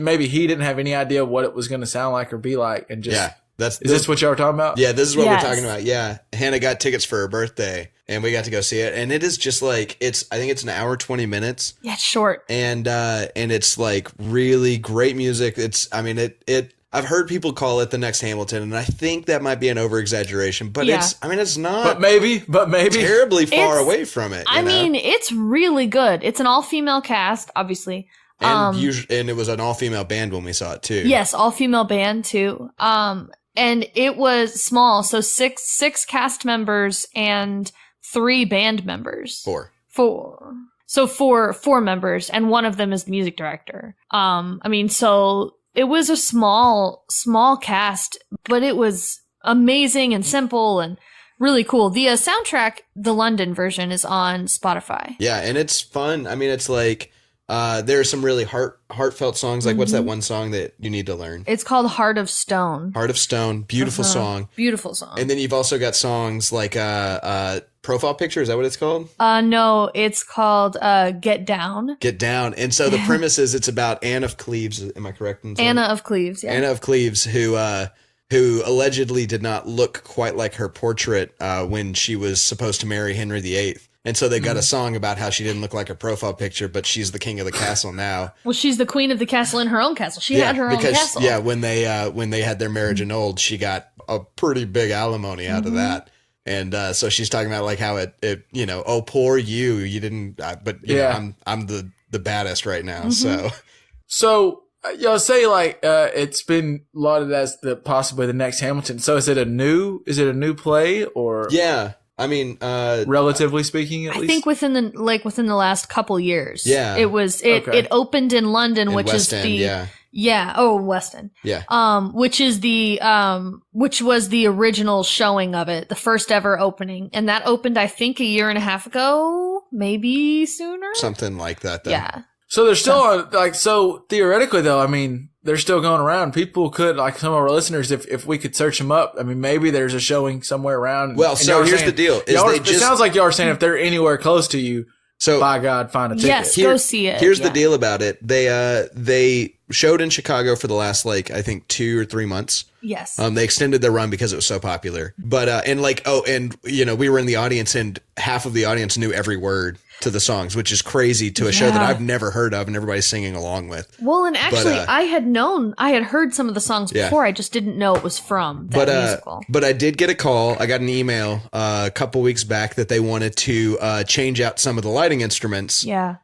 Speaker 2: maybe he didn't have any idea what it was going to sound like or be like, and just. Yeah. Is this what y'all were talking about?
Speaker 4: Yeah, this is what we're talking about. Yeah. Hannah got tickets for her birthday, and we got to go see it. And it is just like, I think it's an hour, 20 minutes.
Speaker 3: Yeah, it's short.
Speaker 4: And it's like really great music. I've heard people call it the next Hamilton, and I think that might be an over-exaggeration, but it's not.
Speaker 2: But maybe.
Speaker 4: Terribly far away from it.
Speaker 3: I mean, it's really good. It's an all-female cast, obviously.
Speaker 4: And it was an all-female band when we saw it, too.
Speaker 3: Yes, all-female band, too. And it was small, so six cast members and 3 band members.
Speaker 4: 4.
Speaker 3: So four members, and one of them is the music director. So it was a small cast, but it was amazing and simple and really cool. The soundtrack, the London version, is on Spotify.
Speaker 4: Yeah, and it's fun. I mean, it's like there are some really heartfelt songs. Like, what's that one song that you need to learn?
Speaker 3: It's called Heart of Stone.
Speaker 4: Heart of Stone. Beautiful song.
Speaker 3: Beautiful song.
Speaker 4: And then you've also got songs like Profile Picture. Is that what it's called?
Speaker 3: No, it's called Get Down.
Speaker 4: Get Down. And so the premise is it's about Anne of Cleves. Am I correct in saying?
Speaker 3: Anna of Cleves, yeah.
Speaker 4: Anna of Cleves, who allegedly did not look quite like her portrait when she was supposed to marry Henry VIII. And so they got a song about how she didn't look like her profile picture, but she's the king of the castle now.
Speaker 3: Well, she's the queen of the castle in her own castle. She had her own castle.
Speaker 4: Yeah, when they had their marriage annulled, she got a pretty big alimony out of that. And so she's talking about like how it oh, poor you didn't, but I'm the baddest right now.
Speaker 2: So y'all say like it's been lauded as possibly the next Hamilton. So is it a new play or?
Speaker 4: Yeah. I mean,
Speaker 2: relatively speaking, at least.
Speaker 3: I think within the last couple years.
Speaker 4: Yeah.
Speaker 3: It opened in London, which
Speaker 4: West
Speaker 3: is
Speaker 4: End,
Speaker 3: West End.
Speaker 4: Yeah.
Speaker 3: Which was the original showing of it, the first ever opening. And that opened, I think, a year and a half ago, maybe sooner.
Speaker 4: Something like that, though.
Speaker 3: Yeah.
Speaker 2: So they're still so theoretically though, I mean, they're still going around. People could, like some of our listeners, if we could search them up, I mean, maybe there's a showing somewhere around.
Speaker 4: Well, so here's the deal.
Speaker 2: It sounds like y'all are saying if they're anywhere close to you, so by God, find a ticket.
Speaker 3: Yes, go see it.
Speaker 4: Here's the deal about it. They showed in Chicago for the last, I think 2 or 3 months.
Speaker 3: Yes.
Speaker 4: They extended their run because it was so popular. But, we were in the audience and half of the audience knew every word to the songs, which is crazy to a show that I've never heard of and everybody's singing along with.
Speaker 3: Well, and actually I had heard some of the songs before. I just didn't know it was from that musical. But
Speaker 4: I did get a call. I got an email a couple weeks back that they wanted to change out some of the lighting instruments.
Speaker 3: Yeah.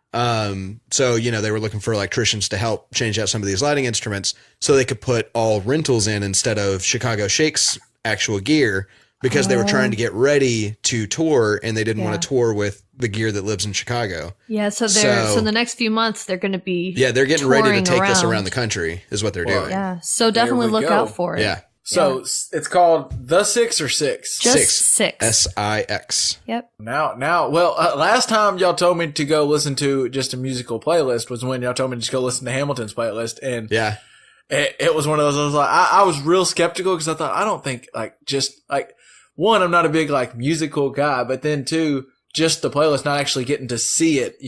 Speaker 4: So, they were looking for electricians to help change out some of these lighting instruments so they could put all rentals in instead of Chicago Shake's actual gear because they were trying to get ready to tour and they didn't want to tour with the gear that lives in Chicago.
Speaker 3: Yeah. So the next few months they're going to be,
Speaker 4: they're getting ready to take this around the country is what they're doing.
Speaker 3: Yeah. So definitely look out for it.
Speaker 4: Yeah.
Speaker 2: So it's called The Six or Six?
Speaker 3: Just Six.
Speaker 4: S-I-X.
Speaker 3: Yep.
Speaker 2: Now, last time y'all told me to go listen to just a musical playlist was when y'all told me to just go listen to Hamilton's playlist. And it was one of those, I was real skeptical because I thought, I don't think one, I'm not a big musical guy, but then 2, just the playlist, not actually getting to see it,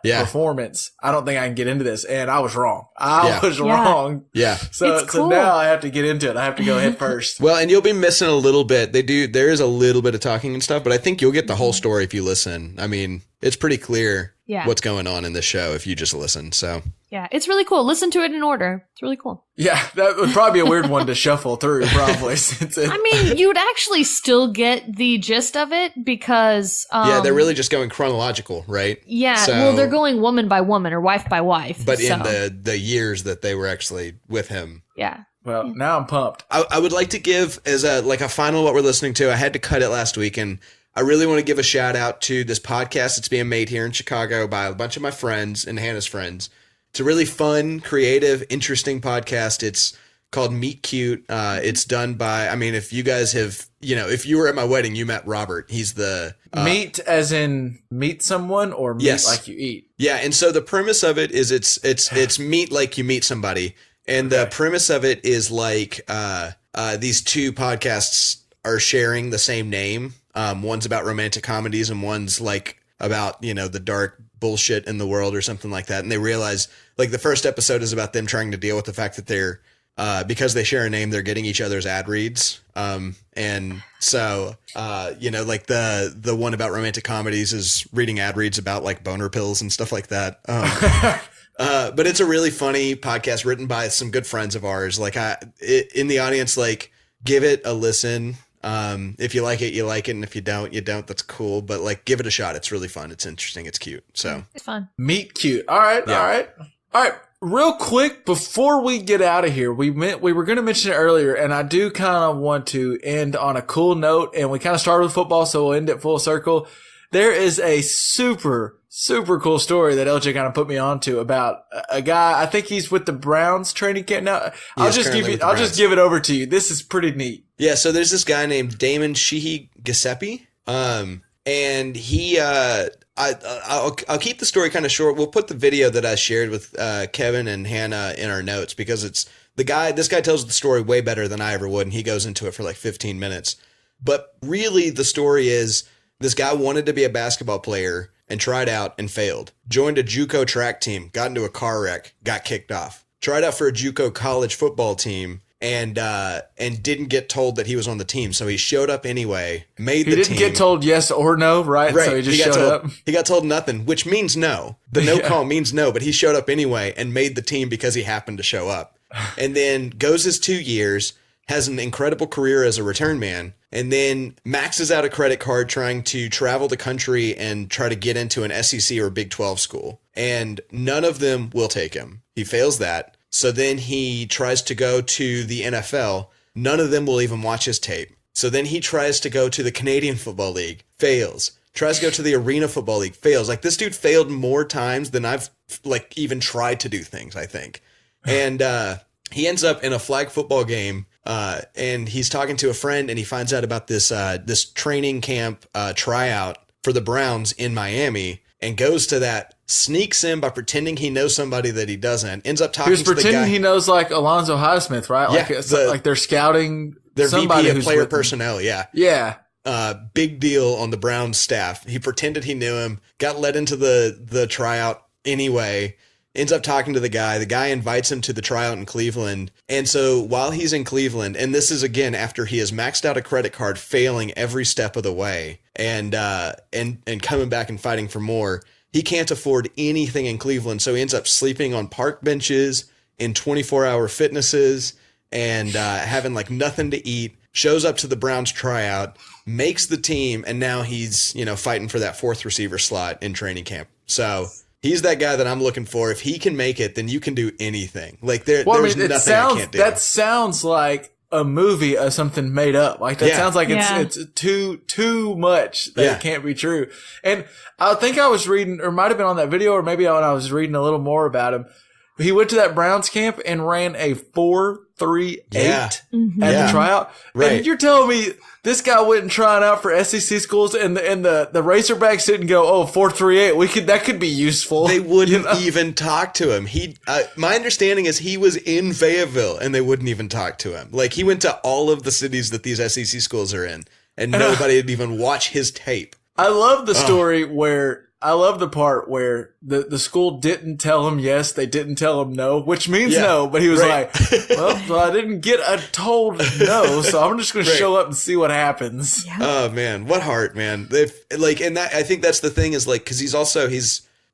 Speaker 2: performance. I don't think I can get into this. And I was wrong. I was wrong.
Speaker 4: Yeah.
Speaker 3: So
Speaker 2: now I have to get into it. I have to go head first.
Speaker 4: Well, and you'll be missing a little bit. There is a little bit of talking and stuff, but I think you'll get the whole story if you listen. I mean, it's pretty clear. what's going on in the show if you just listen. So
Speaker 3: yeah, it's really cool. Listen to it in order. It's really cool.
Speaker 2: Yeah, that would probably be a weird one to shuffle through, probably.
Speaker 3: I mean, you'd actually still get the gist of it because...
Speaker 4: they're really just going chronological, right?
Speaker 3: Yeah, so, well, they're going woman by woman or wife by wife.
Speaker 4: But in the years that they were actually with him.
Speaker 3: Yeah.
Speaker 2: Well, now I'm pumped.
Speaker 4: I would like to give, as a final what we're listening to, I had to cut it last week, and I really want to give a shout out to this podcast that's being made here in Chicago by a bunch of my friends and Hannah's friends. It's a really fun, creative, interesting podcast. It's called Meet Cute. It's done by, I mean, if you guys have, if you were at my wedding, you met Robert. He's the...
Speaker 2: meet as in meet someone or meet like you eat?
Speaker 4: Yeah, and so the premise of it is it's meet like you meet somebody. And the premise of it is like these two podcasts are sharing the same name. One's about romantic comedies and one's like about, the dark bullshit in the world or something like that. And they realize like the first episode is about them trying to deal with the fact that they're because they share a name, they're getting each other's ad reads. And so, like the one about romantic comedies is reading ad reads about like boner pills and stuff like that. But it's a really funny podcast written by some good friends of ours. Like in the audience, like give it a listen. If you like it, you like it. And if you don't, you don't. That's cool. But like, give it a shot. It's really fun. It's interesting. It's cute. So
Speaker 3: it's fun.
Speaker 2: Meet Cute. All right. Yeah. All right. Real quick, before we get out of here, we were going to mention it earlier, and I do kind of want to end on a cool note, and we kind of started with football, so we'll end it full circle. There is a super cool story that LJ kind of put me onto about a guy. I think he's with the Browns training camp now. I'll just give it over to you. This is pretty neat.
Speaker 4: Yeah. So there's this guy named Damon Sheehy Giuseppe. And he, I'll keep the story kind of short. We'll put the video that I shared with, Kevin and Hannah in our notes because this guy tells the story way better than I ever would. And he goes into it for like 15 minutes, but really the story is this guy wanted to be a basketball player and tried out and failed. Joined a JUCO track team, got into a car wreck, got kicked off. Tried out for a JUCO college football team and didn't get told that he was on the team. So he showed up anyway, made the team. He didn't
Speaker 2: get told yes or no, right? So he just showed up.
Speaker 4: He got told nothing, which means no. The no call means no, but he showed up anyway and made the team because he happened to show up. And then goes his 2 years, has an incredible career as a return man, and then maxes out a credit card trying to travel the country and try to get into an SEC or Big 12 school. And none of them will take him. He fails that. So then he tries to go to the NFL. None of them will even watch his tape. So then he tries to go to the Canadian Football League. Fails. Tries to go to the Arena Football League. Fails. Like this dude failed more times than I've like even tried to do things, I think. And he ends up in a flag football game. And he's talking to a friend and he finds out about this training camp tryout for the Browns in Miami and goes to that, sneaks in by pretending he knows somebody that he doesn't, ends up talking to the guy. He was pretending
Speaker 2: he knows like Alonzo Highsmith, right?
Speaker 4: Yeah,
Speaker 2: like they're scouting
Speaker 4: their
Speaker 2: somebody
Speaker 4: VP of player personnel. Yeah.
Speaker 2: Yeah.
Speaker 4: Big deal on the Browns staff. He pretended he knew him, got let into the tryout anyway. Ends up talking to the guy. The guy invites him to the tryout in Cleveland. And so while he's in Cleveland, and this is again after he has maxed out a credit card, failing every step of the way, and coming back and fighting for more, he can't afford anything in Cleveland. So he ends up sleeping on park benches in 24-hour fitnesses and having like nothing to eat. Shows up to the Browns tryout, makes the team, and now he's fighting for that fourth receiver slot in training camp. So he's that guy that I'm looking for. If he can make it, then you can do anything. Like there's nothing I can't do.
Speaker 2: That sounds like a movie of something made up. Like that sounds like it's too much that it can't be true. And I think I was reading, or might have been on that video, or maybe when I was reading a little more about him. He went to that Browns camp and ran a 4.38 at the tryout.
Speaker 4: Right.
Speaker 2: And you're telling me this guy went and trying out for SEC schools and the Razorbacks didn't go, 4.38. That could be useful.
Speaker 4: They wouldn't even talk to him. My understanding is he was in Fayetteville and they wouldn't even talk to him. Like he went to all of the cities that these SEC schools are in and nobody would even watch his tape.
Speaker 2: I love the story I love the part where the school didn't tell him yes, they didn't tell him no, which means no, but he was like, well, I didn't get a told no, so I'm just going to show up and see what happens.
Speaker 3: Yeah.
Speaker 4: Oh man, what heart, man. I think that's the thing is like, cause he's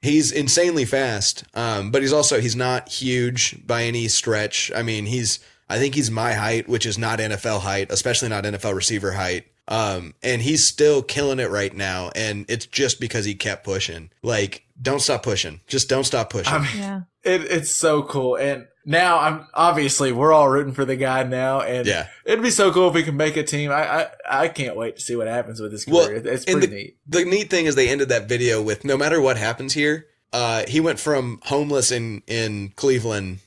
Speaker 4: He's insanely fast, but he's not huge by any stretch. I mean, I think he's my height, which is not NFL height, especially not NFL receiver height. And he's still killing it right now. And it's just because he kept pushing. Like, don't stop pushing. Just don't stop pushing.
Speaker 2: It's so cool. And now we're all rooting for the guy now. And it'd be so cool if we can make a team. I can't wait to see what happens with his career. It's pretty neat. The
Speaker 4: neat thing is they ended that video with, no matter what happens here, he went from homeless in Cleveland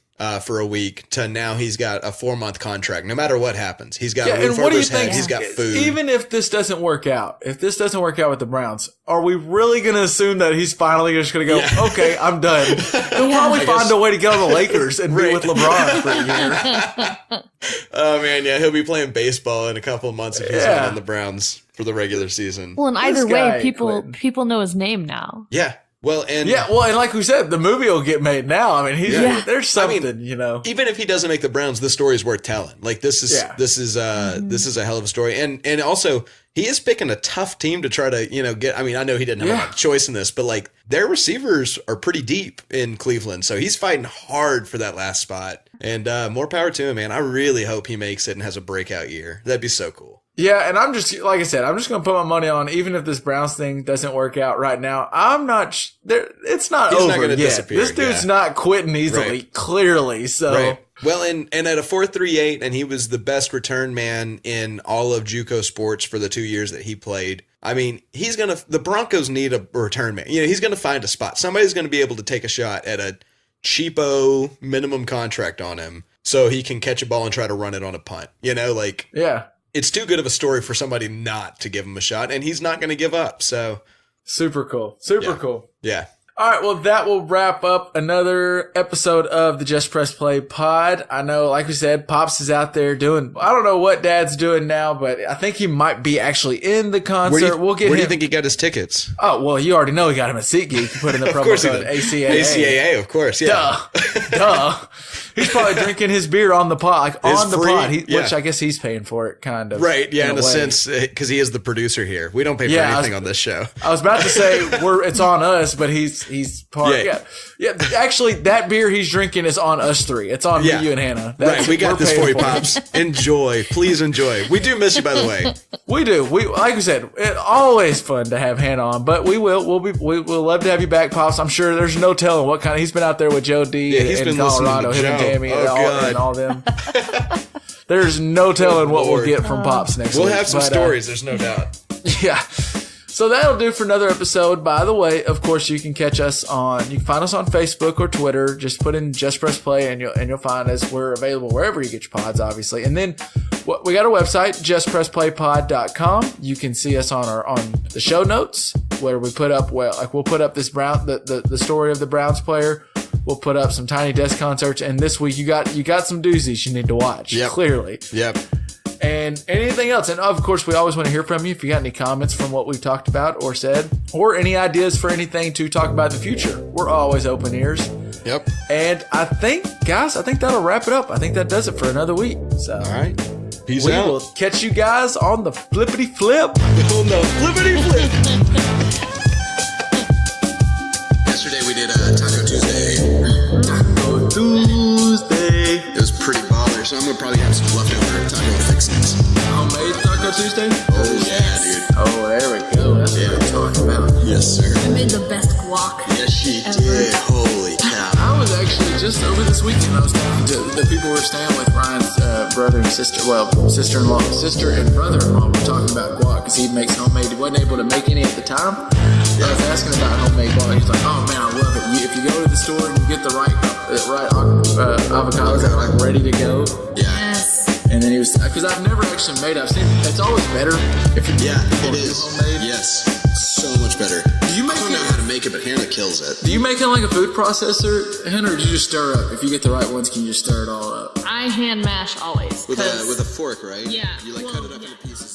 Speaker 4: for a week to now he's got a 4-month contract. No matter what happens, he's got a roof over his head. He's got food.
Speaker 2: Even if this doesn't work out, with the Browns, are we really going to assume that he's finally just going to go, okay, I'm done? He'll probably find a way to get on the Lakers and be with LeBron for a year.
Speaker 4: Oh man, yeah, he'll be playing baseball in a couple of months if he's not on the Browns for the regular season.
Speaker 3: Well, in either way, people know his name now.
Speaker 4: Yeah. Well, and
Speaker 2: like we said, the movie will get made now. I mean, there's something,
Speaker 4: Even if he doesn't make the Browns, this story is worth telling. Like this is a hell of a story, and also he is picking a tough team to try to get. I mean, I know he didn't have a lot of choice in this, but like their receivers are pretty deep in Cleveland, so he's fighting hard for that last spot. And more power to him, man. I really hope he makes it and has a breakout year. That'd be so cool.
Speaker 2: Yeah, and I'm just, like I said, I'm just going to put my money on, even if this Browns thing doesn't work out right now, I'm not, it's not
Speaker 4: He's
Speaker 2: over
Speaker 4: not gonna
Speaker 2: yet.
Speaker 4: Disappear.
Speaker 2: This dude's not quitting easily, clearly, so.
Speaker 4: Right. Well, and at a 4.38, and he was the best return man in all of JUCO sports for the 2 years that he played. I mean, the Broncos need a return man. He's going to find a spot. Somebody's going to be able to take a shot at a cheapo minimum contract on him so he can catch a ball and try to run it on a punt.
Speaker 2: Yeah.
Speaker 4: It's too good of a story for somebody not to give him a shot, and he's not going to give up. So
Speaker 2: super cool. Cool.
Speaker 4: Yeah.
Speaker 2: All right. Well, that will wrap up another episode of the Just Press Play pod. I know, like we said, Pops is out there doing, I don't know what Dad's doing now, but I think he might be actually in the concert.
Speaker 4: Where do you think he got his tickets?
Speaker 2: Oh, well, you already know he got him at SeatGeek. You put in the promo code ACAA.
Speaker 4: ACAA, of course. Yeah.
Speaker 2: Duh. He's probably drinking his beer on the pod, on the pod, which I guess he's paying for it, kind of.
Speaker 4: Right, yeah, in a sense, because he is the producer here. We don't pay for anything on this show.
Speaker 2: I was about to say it's on us, but he's part. Yeah. Actually, that beer he's drinking is on us three. It's on me, you, and Hannah.
Speaker 4: Right, we got this for you, Pops. Enjoy. Please enjoy. We do miss you, by the way.
Speaker 2: We do. Like we said, it's always fun to have Hannah on, but we'll love to have you back, Pops. I'm sure there's no telling what kind of, he's been out there with Joe D in Colorado, him and Jamie and all them. There's no telling what we'll get from Pops next week.
Speaker 4: We'll have some stories, there's no doubt.
Speaker 2: Yeah. So that'll do for another episode. By the way, of course, you can find us on Facebook or Twitter. Just put in Just Press Play and you'll find us. We're available wherever you get your pods, obviously. And then we got a website, justpressplaypod.com. You can see us on the show notes where we put up, we'll put up this the story of the Browns player. We'll put up some Tiny Desk concerts. And this week you got some doozies you need to watch.
Speaker 4: Yep.
Speaker 2: Clearly.
Speaker 4: Yep.
Speaker 2: And anything else. And of course, we always want to hear from you if you got any comments from what we've talked about or said, or any ideas for anything to talk about in the future. We're always open ears.
Speaker 4: Yep.
Speaker 2: And I think that'll wrap it up. I think that does it for another week. So,
Speaker 4: all right. Peace out.
Speaker 2: We will catch you guys on the flippity flip.
Speaker 4: On the flippity flip.
Speaker 1: Yesterday we did a Taco Tuesday.
Speaker 2: Taco Tuesday.
Speaker 1: It was pretty baller, so I'm gonna probably have some leftover taco fixings.
Speaker 2: Homemade Taco Tuesday?
Speaker 1: Oh yeah, dude.
Speaker 2: Oh, there we go. That's what I'm talking about.
Speaker 1: Yes, sir.
Speaker 3: I made the best guac.
Speaker 1: Yes, she
Speaker 3: ever.
Speaker 1: did. Holy cow.
Speaker 2: I was actually just over this weekend. I was talking to the people who were staying with Ryan's brother and sister. Well, sister and brother-in-law were talking about guac because he makes homemade. He wasn't able to make any at the time. I was asking about homemade guac. He's like, "Oh man, I love it. If you go to the store and you get the right avocados that are like ready to go."
Speaker 1: Yeah.
Speaker 3: Yes.
Speaker 2: And then he was, because I've never actually made. I've seen it's always better if you
Speaker 1: it is
Speaker 2: homemade.
Speaker 1: Yes, so much better.
Speaker 2: Do you make
Speaker 1: I don't know how to make it, but Hannah kills it.
Speaker 2: Do you make it like a food processor, Hannah, or do you just stir up? If you get the right ones, can you just stir it all up?
Speaker 3: I hand mash always.
Speaker 1: With a fork, right?
Speaker 3: Yeah.
Speaker 1: You cut it up into pieces.